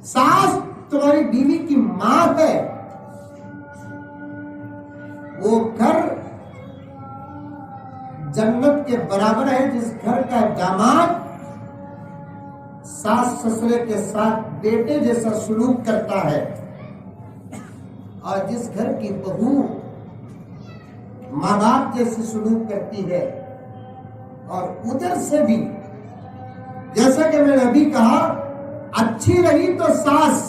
सास, तुम्हारी बीवी की मां है। वो घर जन्नत के बराबर है जिस घर का दामाद सास ससुरे के साथ बेटे जैसा सलूक करता है, और जिस घर की बहू माँ बाप जैसे सलूक करती है। और उधर से भी जैसा कि मैंने अभी कहा, अच्छी रही तो सास,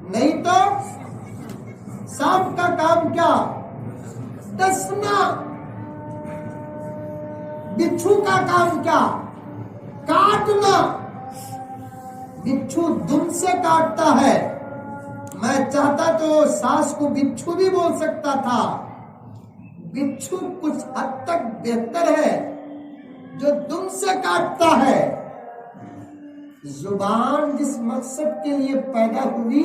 नहीं तो सांप का काम क्या, डसना। बिच्छू का काम क्या, काटना। बिच्छू दुम से काटता है, मैं चाहता तो सास को बिच्छू भी बोल सकता था। बिच्छू कुछ हद तक बेहतर है जो दुम से काटता है। जुबान जिस मकसद के लिए पैदा हुई,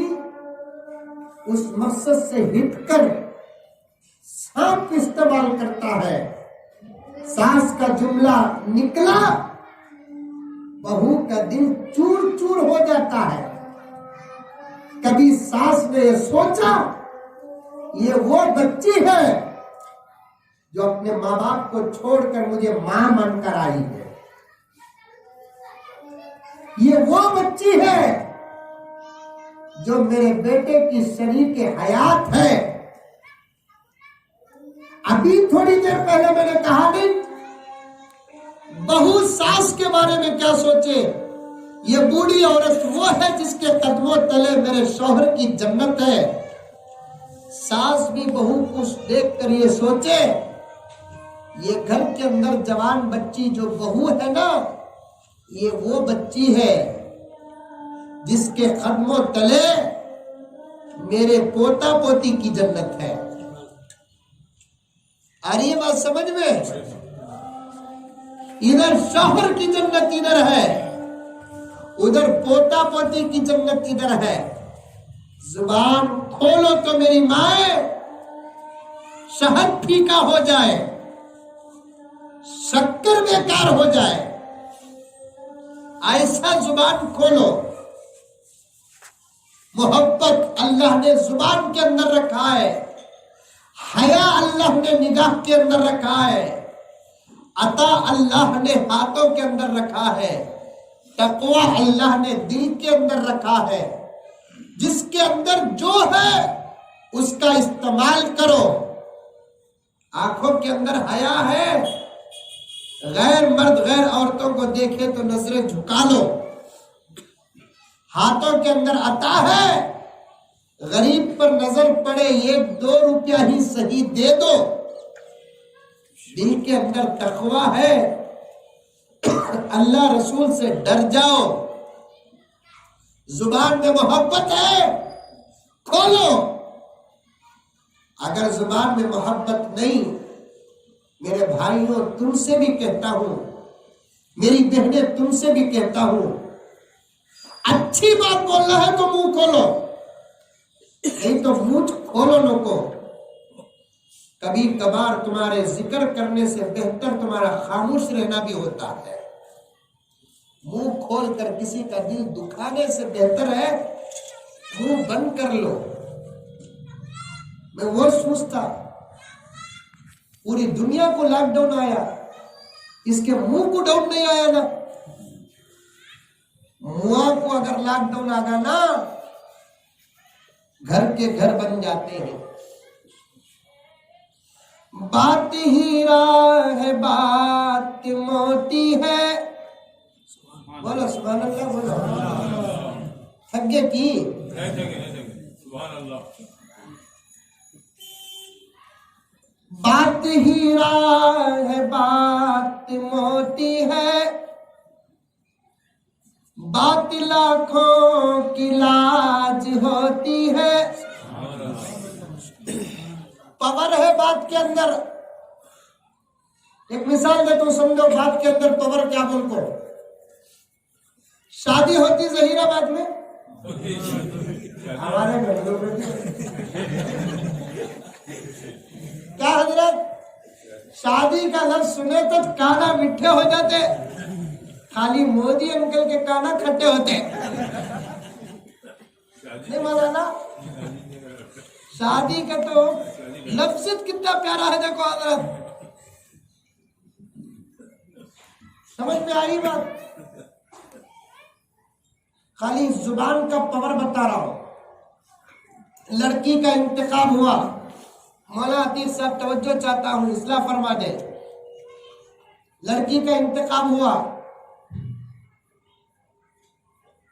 उस मकसद से हिटकर सांप इस्तेमाल करता है। सास का जुमला निकला, बहू का दिल चूर चूर हो जाता है। कभी सास ने ये सोचा ये वो बच्ची है जो अपने माँ बाप को छोड़कर मुझे मां मानकर आई है, ये वो बच्ची है जो मेरे बेटे की शरीक हयात है। अभी थोड़ी देर पहले मैंने कहा नहीं, बहू सास के बारे में क्या सोचे, ये बूढ़ी औरत वो है जिसके कदमों तले मेरे शौहर की जन्नत है। सास भी बहू को देखकर ये सोचे, ये घर के अंदर जवान बच्ची जो बहू है ना, ये वो बच्ची है जिसके कदमों तले मेरे पोता पोती की जन्नत है। आ रही है बात समझ में? इधर शौहर की जन्नत इधर है, उधर पोता पोती की जन्नत इधर है। जुबान खोलो तो मेरी माए शहद फीका हो जाए, शक्कर बेकार हो जाए, ऐसा जुबान खोलो। मोहब्बत अल्लाह ने जुबान के अंदर रखा है, हया अल्लाह ने निगाह के अंदर रखा है, अता अल्लाह ने हाथों के अंदर रखा है, तकवा अल्लाह ने दिल के अंदर रखा है। जिसके अंदर जो है उसका इस्तेमाल करो। आंखों के अंदर हया है, गैर मर्द गैर औरतों को देखे तो नजरें झुका लो। हाथों के अंदर अता है, गरीब पर नजर पड़े 1-2 रुपया ही सही दे दो। दिल के अंदर तकवा है, अल्लाह रसूल से डर जाओ, जुबान में मोहब्बत है, खोलो। अगर जुबान में मोहब्बत नहीं, मेरे भाइयों तुमसे भी कहता हूं, मेरी बहनें तुमसे भी कहता हूं, अच्छी बात बोलना है तो मुंह खोलो, नहीं तो मुंह खोलो नको। कभी कभार तुम्हारे जिक्र करने से बेहतर तुम्हारा खामोश रहना भी होता है। मुंह खोलकर किसी का दिल दुखाने से बेहतर है मुंह बंद कर लो। मैं वो सोचता, पूरी दुनिया को लॉकडाउन आया, इसके मुंह को डाउन नहीं आया ना। मुआ को अगर लॉकडाउन आ गया ना, घर के घर बन जाते हैं। बात हीरा है, बात मोती है। बोलो सुभान अल्लाह, बोलो। थक गए की? सुभान अल्लाह। बात हीरा है, बात मोती है, बात लाखों की लाज होती है। पावर है बात के अंदर। एक मिसाल दे तो समझो बात के अंदर पावर क्या बोलते। शादी होती जहीराबाद में, हमारे में क्या हजरत, शादी का लफ्ज सुने तो काना मिठे हो जाते, खाली मोदी अंकल के काना खट्टे होते। नहीं मौलाना, शादी का तो लफ्ज कितना प्यारा है, देखो हजरत, समझ में आई बात। खाली जुबान का पावर बता रहा हूं। लड़की का इंतखाब हुआ, मौलाना अतीक साहब तवज्जो चाहता हूं, इस्लाह फरमा दे। लड़की का इंतखाब हुआ,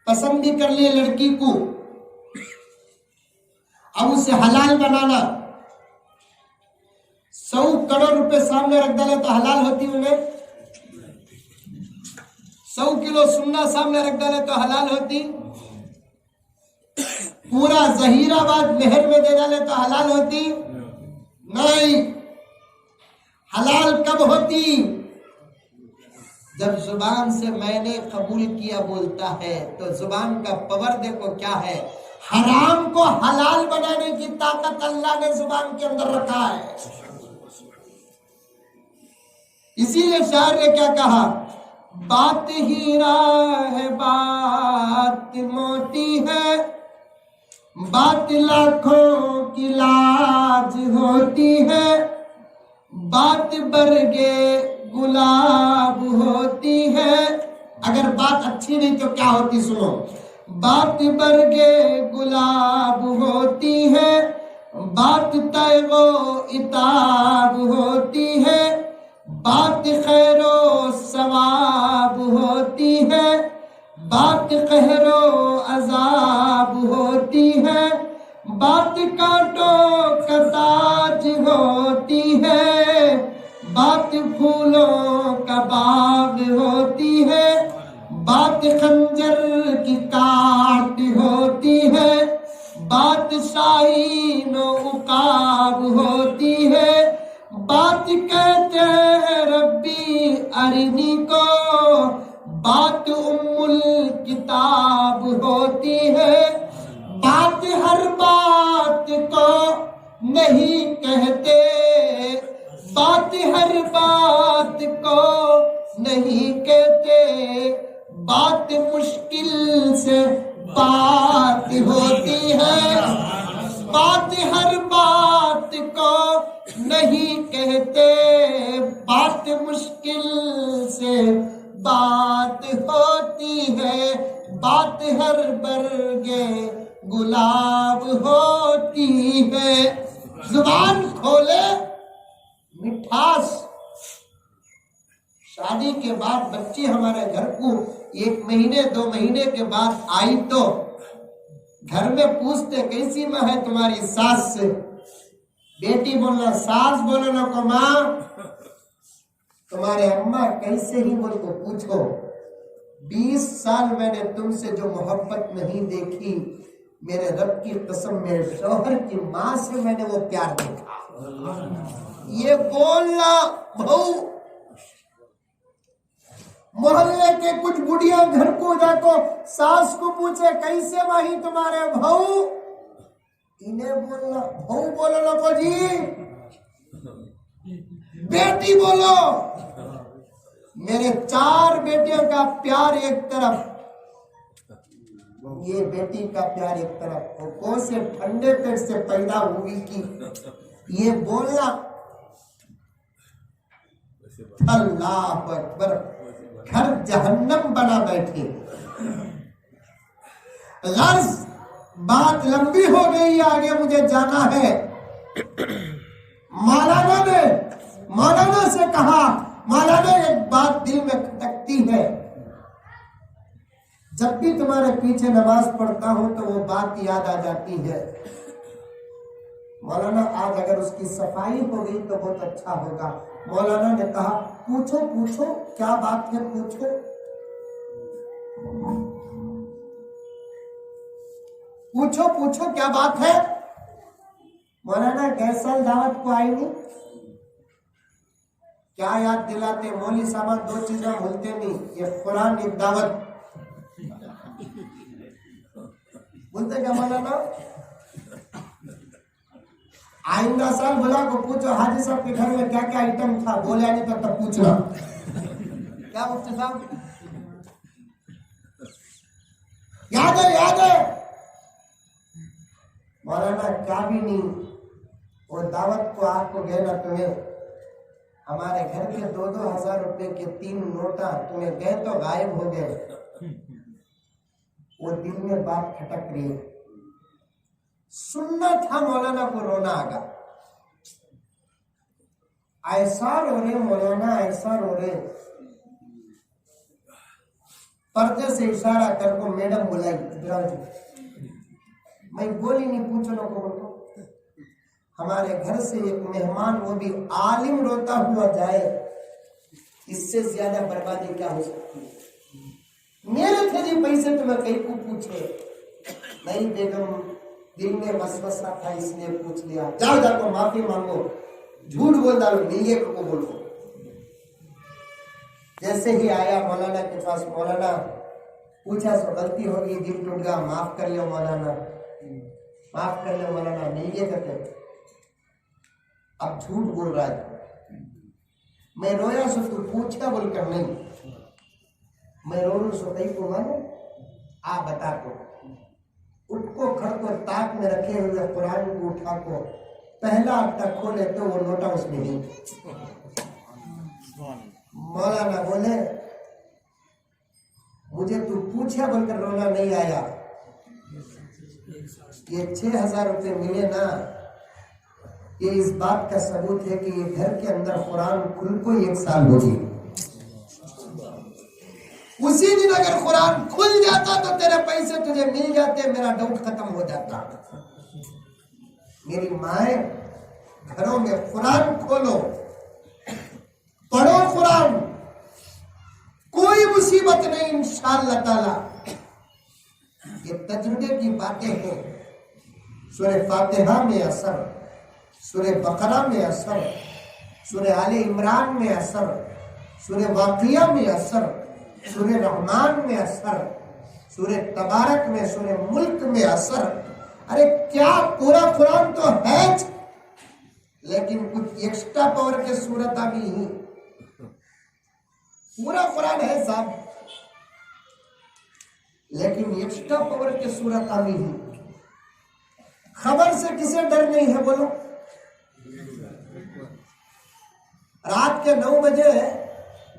पसंद भी कर लिए लड़की को, अब उसे हलाल बनाना। 100 करोड़ रुपए सामने रख डाले तो हलाल होती उन्हें। 100 किलो सुन्ना सामने रख डाले तो हलाल होती। पूरा जहीराबाद नहर में दे डाले तो हलाल होती नहीं। हलाल कब होती? जब जुबान से मैंने कबूल किया बोलता है, तो जुबान का पावर देखो क्या है। हराम को हलाल बनाने की ताकत अल्लाह ने जुबान के अंदर रखा है। इसीलिए शायर ने क्या कहा, बात हीरा है, बात मोती है, बात लाखों की लाज होती है, बात बरगे गुलाब होती है। अगर बात अच्छी नहीं तो क्या होती सुनो। बात बरगे गुलाब होती है, बात तैगो इताब होती है, बात खैरो सवाब होती है, बात कहरो अजाब होती है, बात कांटों का ताज होती है, बात फूलों का बाग होती है, बात खंजर की काट होती है, बात शाहीन उकाब होती है, बात कहते हैं रब्बी अरिनी को, बात उम्मुल किताब होती है। बात हर बात को नहीं कहते, बात हर बात को नहीं कहते, बात मुश्किल से बात होती है। बात हर बात को नहीं कहते, बात मुश्किल से बात होती है, बात हर बरगे गुलाब होती है। जुबान खोले, मिठास। शादी के बाद बच्चे हमारे घर को 1 महीने 2 महीने के बाद आई तो घर में पूछते कैसी माँ है तुम्हारी सास से। बेटी बोलना सास, बोलो ना को माँ। तुम्हारे अम्मा कैसे ही मुझको पूछो, 20 साल मैंने तुमसे जो मोहब्बत नहीं देखी, मेरे रब की कसम, मेरे शौहर की माँ से मैंने वो प्यार देखा। ये बोलना भाऊ, मोहल्ले के कुछ बुढ़िया घर को जाको सास को पूछे कैसे माही तुम्हारे भाऊ, इन्हें बोलना भाऊ बोलो लोगो जी, बेटी बोलो। मेरे 4 बेटियों का प्यार एक तरफ, ये बेटी का प्यार एक तरफ, वो कौन से ठंडे पेट से पैदा हुई की ये बोलना। अल्लाह अकबर, घर जहन्नम बना बैठे। गर्ज बात लंबी हो गई, आगे मुझे जाना है। मौलाना से कहा, मौलाना एक बात दिल में खटकती है, जब भी तुम्हारे पीछे नमाज पढ़ता हूं तो वो बात याद आ जाती है। मौलाना आज अगर उसकी सफाई हो गई तो बहुत अच्छा होगा। मौलाना ने कहा पूछो पूछो क्या बात है, पूछो। पूछो पूछो क्या बात है। मौलाना गैस साल दावत को आई नहीं, क्या याद दिलाते, मौली सामान 2 चीजें भूलते नहीं, ये कुरान एक दावत। बोलते क्या मौलाना, आइंदा साल बुला को पूछो हाजी साहब के घर में क्या क्या आइटम था, बोले नहीं तब तक पूछना। क्या मुफ्ती साहब याद है? याद है मौलाना, क्या भी नहीं, वो दावत को आपको गए ना तुम्हें, हमारे घर के 2-2 हजार रुपए के 3 नोटा तुम्हें गए तो गायब हो गए। वो दिल में बात खटक रही है, सुनना था मौलाना को, रोना आ गया। ऐसा रो रहे मौलाना, ऐसा रो रहे। पर्दे से इशारा कर को मैडम बुलाई, मैं बोली नहीं, पूछो ना को बोलो। हमारे घर से एक मेहमान, वो भी आलिम, रोता हुआ जाए, इससे ज्यादा बर्बादी क्या हो सकती है। मेरे थे जी पैसे तो मैं कहीं को पूछे नहीं, बेगम दिल में वसवसा था इसलिए पूछ लिया, जाओ जाकर माफी मांगो, झूठ बोल डालो, नीले को बोलो। जैसे ही आया मौलाना के पास, मौलाना पूछा सो गलती होगी, दिल टूट गया, माफ कर लो मौलाना, माफ कर लो मौलाना। नीले कहते अब झूठ बोल रहा है, मैं रोया सो तू पूछा बोलकर नहीं, मैं रो रू सो कहीं को मानो, आ बता को। उठको खड़को ताक में रखे हुए कुरान को उठा को पहला अट्टा खोले तो वो नोटा उसमें नहीं। मौलाना बोले मुझे तू पूछा बोलकर रोना नहीं आया, ये 6000 रुपये मिले ना, ये इस बात का सबूत है कि ये घर के अंदर कुरान खुल को 1 साल होगी। उसी दिन अगर कुरान खुल जाता तो तेरे पैसे तुझे मिल जाते, मेरा डाउट खत्म हो जाता। मेरी माए, घरों में कुरान खोलो, पढ़ो कुरान, कोई मुसीबत नहीं इंशाअल्लाह ताला। ये तजुर्बे की बातें हैं। सूरह फातिहा में असर, सूरह बकरा में असर, सूरह आले इमरान में असर, सूरह वाक़िया में असर, सूरह रहमान में असर, सूरह तबारक में, सूरह मुल्क में असर। अरे क्या पूरा कुरान तो है, लेकिन कुछ एक्स्ट्रा पावर के सूरत भी ही, पूरा कुरान है साहब, लेकिन एक्स्ट्रा पावर के सूरत भी ही। खबर से किसे डर नहीं है बोलो। रात के 9 बजे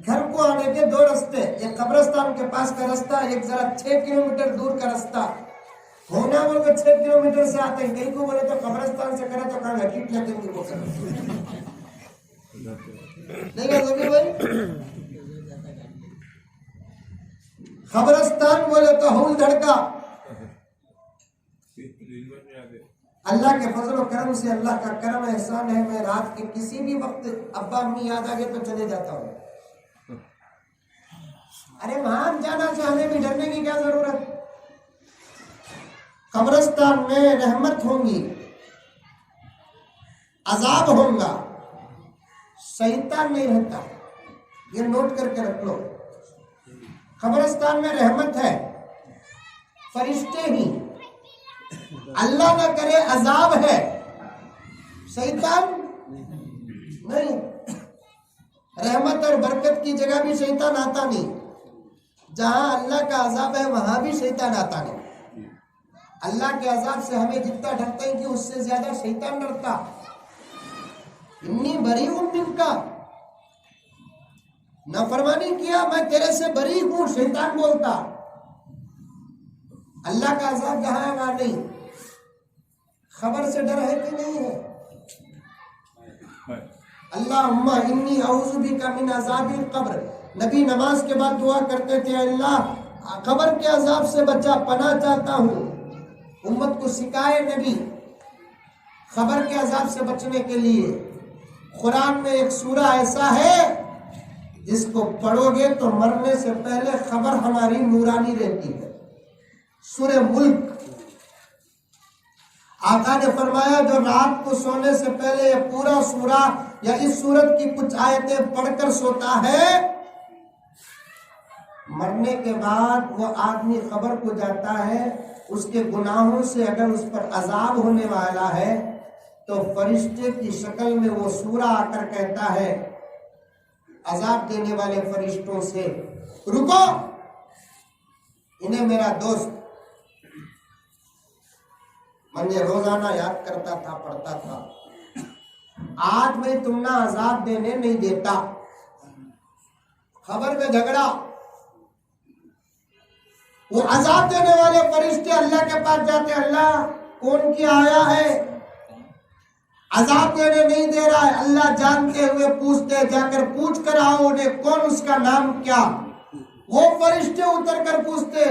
घर को आने के 2 रास्ते, एक कब्रिस्तान के पास का रास्ता, एक जरा 6 किलोमीटर दूर का रास्ता। होना बोल को 6 किलोमीटर से आते हैं, कहीं को बोले तो कब्रिस्तान से करे तो कहाँ किट लेते हैं वो नहीं है जमीर भाई। कब्रिस्तान बोले तो हौल धड़का, अल्लाह के फजल करम से, अल्लाह का करम एहसान है, मैं रात के किसी भी वक्त अब्बा अम्मी याद आ गए तो चले जाता हूँ। अरे वहां जाना चाहने में डरने की क्या जरूरत। कब्रिस्तान में रहमत होंगी, अजाब होगा, शैतान नहीं रहता, ये नोट करके रख लो। कब्रिस्तान में रहमत है, फरिश्ते ही, अल्लाह ना करे अजाब है, शैतान नहीं। रहमत और बरकत की जगह भी शैतान आता नहीं, जहां अल्लाह का अजाब है वहां भी शैतान आता नहीं। अल्लाह के अजाब से हमें जितना डरते हैं कि उससे ज्यादा शैतान डरता। इन्नी बरी हूं मिनका, नाफरमानी किया मैं तेरे से बरी हूं, शैतान बोलता। अल्लाह का अजाब जहां है वहां नहीं। खबर से डर है कि नहीं है? अल्लाहुम्मा इन्नी औज़ु बिका मिन अज़ाबिल कब्र। नबी नमाज के बाद दुआ करते थे, अल्लाह कब्र के अजाब से बचा, पनाह चाहता हूँ। उम्मत को सिखाए नबी खबर के अजाब से बचने के लिए। कुरान में एक सूरा ऐसा है जिसको पढ़ोगे तो मरने से पहले खबर हमारी नूरानी रहती है, सूरे मुल्क। आका ने फरमाया जो रात को सोने से पहले ये पूरा सूरा या इस सूरत की कुछ आयतें पढ़कर सोता है, मरने के बाद वो आदमी खबर को जाता है, उसके गुनाहों से अगर उस पर अजाब होने वाला है तो फरिश्ते की शक्ल में वो सूरा आकर कहता है अजाब देने वाले फरिश्तों से, रुको, इन्हें मेरा दोस्त मैंने रोजाना याद करता था, पढ़ता था, आज मैं तुम ना अजाब देने नहीं देता। खबर में झगड़ा, वो अजाब देने वाले फरिश्ते अल्लाह के पास जाते, अल्लाह कौन किया आया है, अजाब देने नहीं दे रहा है। अल्लाह जानते हुए पूछते, जाकर पूछ कर आओ उन्हें कौन, उसका नाम क्या। वो फरिश्ते उतर कर पूछते,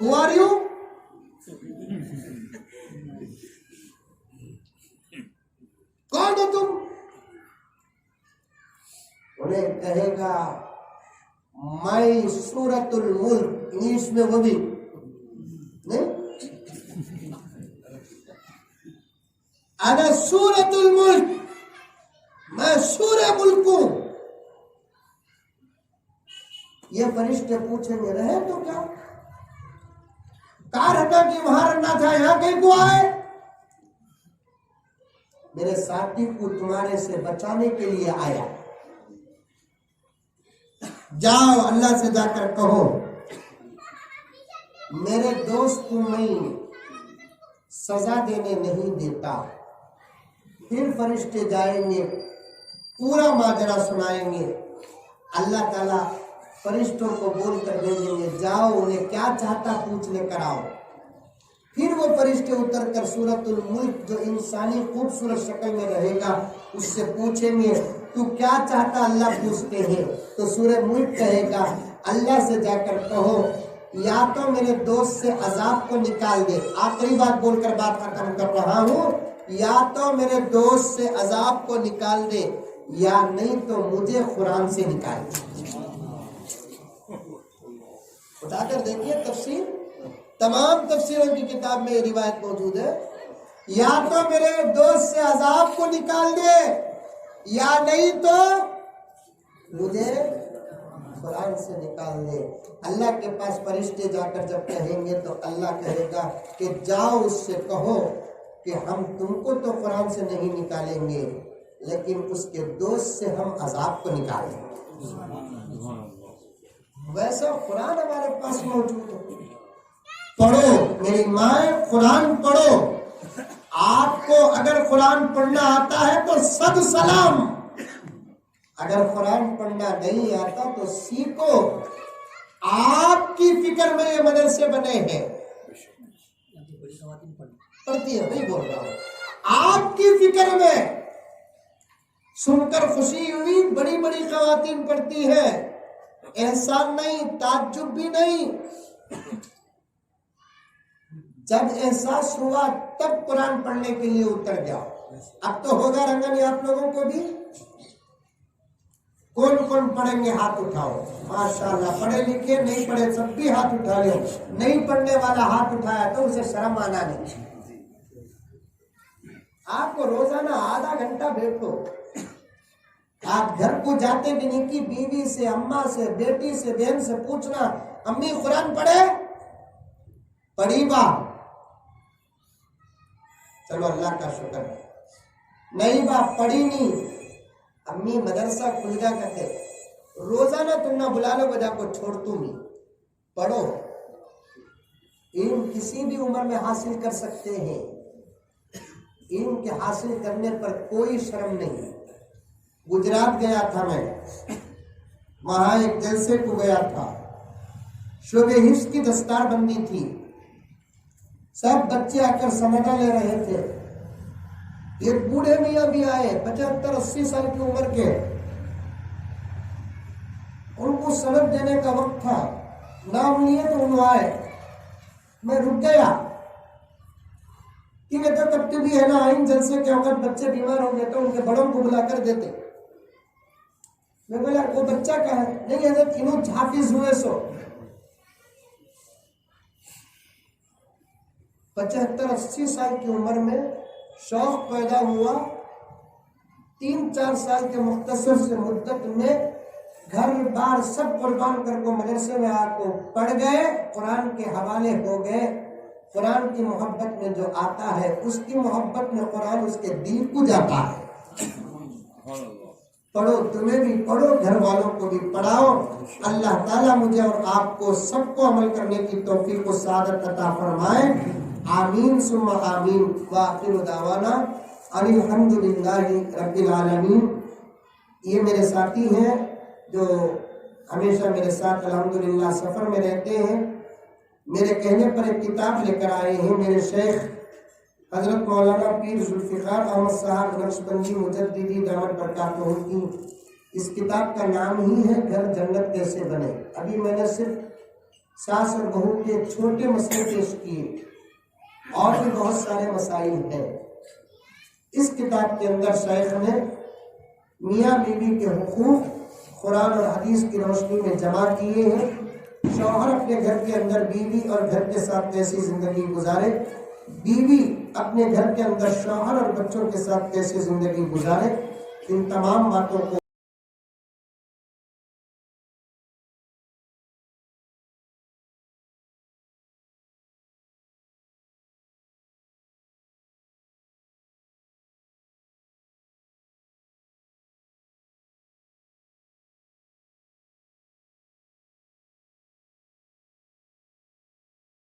हु आर यू, कौन हो तुम। उन्हें कहेगा मैं सूरतुल मुल्क, इंग्लिश में वो भी नहीं, अना सूरतुल मुल्क, मैं सूरह मुल्क हूं। ये फरिश्ते पूछेंगे रहे तो क्या, कार हटा कि वहां रहना था, यहां कहीं को आए। मेरे साथी को तुम्हारे से बचाने के लिए आया, जाओ अल्लाह से जाकर कहो मेरे दोस्त को मैं सजा देने नहीं देता। फिर फरिश्ते जाएंगे, पूरा माजरा सुनाएंगे। अल्लाह ताला फरिश्तों को बोल कर भेजेंगे, जाओ उन्हें क्या चाहता पूछ लेकर आओ। फिर वो फरिश्ते उतर कर सूरतुल मुल्क जो इंसानी खूबसूरत शक्ल में रहेगा उससे पूछेंगे तू क्या चाहता, अल्लाह पूछते हैं। तो सूरह मुल्क कहेगा अल्लाह से जाकर कहो या तो मेरे दोस्त से अजाब को निकाल दे, आखिरी बात बोलकर बात खत्म कर रहा हूं, या तो मेरे दोस्त से अजाब को निकाल दे या नहीं तो मुझे कुरान से निकाल दे। उठाकर देखिए तफसीर, तमाम तफसीरों की किताब में ये रिवायत मौजूद है, या तो मेरे दोस्त से अजाब को निकाल दे या नहीं तो मुझे कुरान से निकाल दे। अल्लाह के पास फरिश्ते जाकर जब कहेंगे तो अल्लाह कहेगा कि जाओ उससे कहो कि हम तुमको तो कुरान से नहीं निकालेंगे लेकिन उसके दोस्त से हम अजाब को निकालेंगे। वैसा कुरान हमारे पास मौजूद है। पढ़ो मेरी माए, कुरान पढ़ो। आपको अगर कुरान पढ़ना आता है तो सब सलाम, अगर कुरान पढ़ना नहीं आता तो सीखो। आपकी फिक्र में ये मदरसे बने हैं, पढ़ती है, नहीं बोल रहा हूं, आपकी फिक्र में सुनकर खुशी हुई, बड़ी बड़ी खवातीन पढ़ती है, एहसान नहीं, ताज्जुब भी नहीं। जब एहसास हुआ तब कुरान पढ़ने के लिए उतर जाओ। अब तो होगा रंगन आप लोगों को भी। कौन कौन पढ़ेंगे हाथ उठाओ। माशाल्लाह, पढ़े लिखे नहीं पढ़े सब भी हाथ उठा लो। नहीं पढ़ने वाला हाथ उठाया तो उसे शर्म आना नहीं। आपको रोजाना आधा घंटा बैठो। आप घर को जाते भी नहीं कि बीवी से, अम्मा से, बेटी से, बहन से पूछना अम्मी कुरान पढ़े? पढ़ी बा? चलो अल्लाह का शुक्र है। नहीं बा पढ़ी नहीं, अम्मी मदरसा खुल जा करते रोजाना तुम ना बुला लो बजा को छोड़ तू नहीं पढ़ो। इल्म किसी भी उम्र में हासिल कर सकते हैं। इल्म के हासिल करने पर कोई शर्म नहीं। गुजरात गया था मैं, वहां एक जलसे को गया था। शोबे हिफ्ज की दस्तार बंदी थी। सब बच्चे आकर समझा ले रहे थे। एक बूढ़े मियाँ भी आए 75-80 साल की उम्र के। उनको सबक देने का वक्त था, नाम लिए तो उन्होंने आए। मैं रुक गया कि मैं तो कब भी है ना आइन जलसे के वक्त बच्चे बीमार हो गए तो उनके बड़ों को बुला कर देते। मैं बोला वो बच्चा कहाँ है? नहीं हजरत इन्हों हाफिज हुए सो। 75-80 साल की उम्र में शौक पैदा हुआ। 3-4 साल के मुख्तसर से मुद्दत में घर बार सब कुर्बान करके मदरसे में आकर पढ़ गए। कुरान के हवाले हो गए। कुरान की मोहब्बत में जो आता है उसकी मोहब्बत में कुरान उसके दिल को जाता है। पढ़ो, तुम्हें भी पढ़ो, घर वालों को भी पढ़ाओ। अल्लाह ताला मुझे और आपको सबको अमल करने की तौफीक व सआदत अता फरमाए। आमीन सुम्मा आमीन। व आखिर दावाना अनिल हम्दुलिल्लाहि रब्बिल आलमीन। ये मेरे साथी हैं जो हमेशा मेरे साथ अल्हम्दुलिल्लाह सफर में रहते हैं। मेरे कहने पर एक किताब लेकर आए हैं मेरे शेख हजरत मौलाना पीर जुल्फिकार अहमद साहब नक्शबंदी मुजद्दिदी दामन बरकातहू की। इस किताब का नाम ही है घर जन्नत कैसे बने। अभी मैंने सिर्फ सास और बहू के छोटे मसले पेश किए और भी बहुत सारे मसाइल हैं। इस किताब के अंदर शेख ने मियाँ बीवी के हुकूक कुरान और हदीस की रोशनी में जमा किए हैं। शौहर अपने घर के अंदर बीवी और घर के साथ कैसी जिंदगी गुजारे, बीवी अपने घर के अंदर शौहर और बच्चों के साथ कैसे जिंदगी गुजारे, इन तमाम बातों को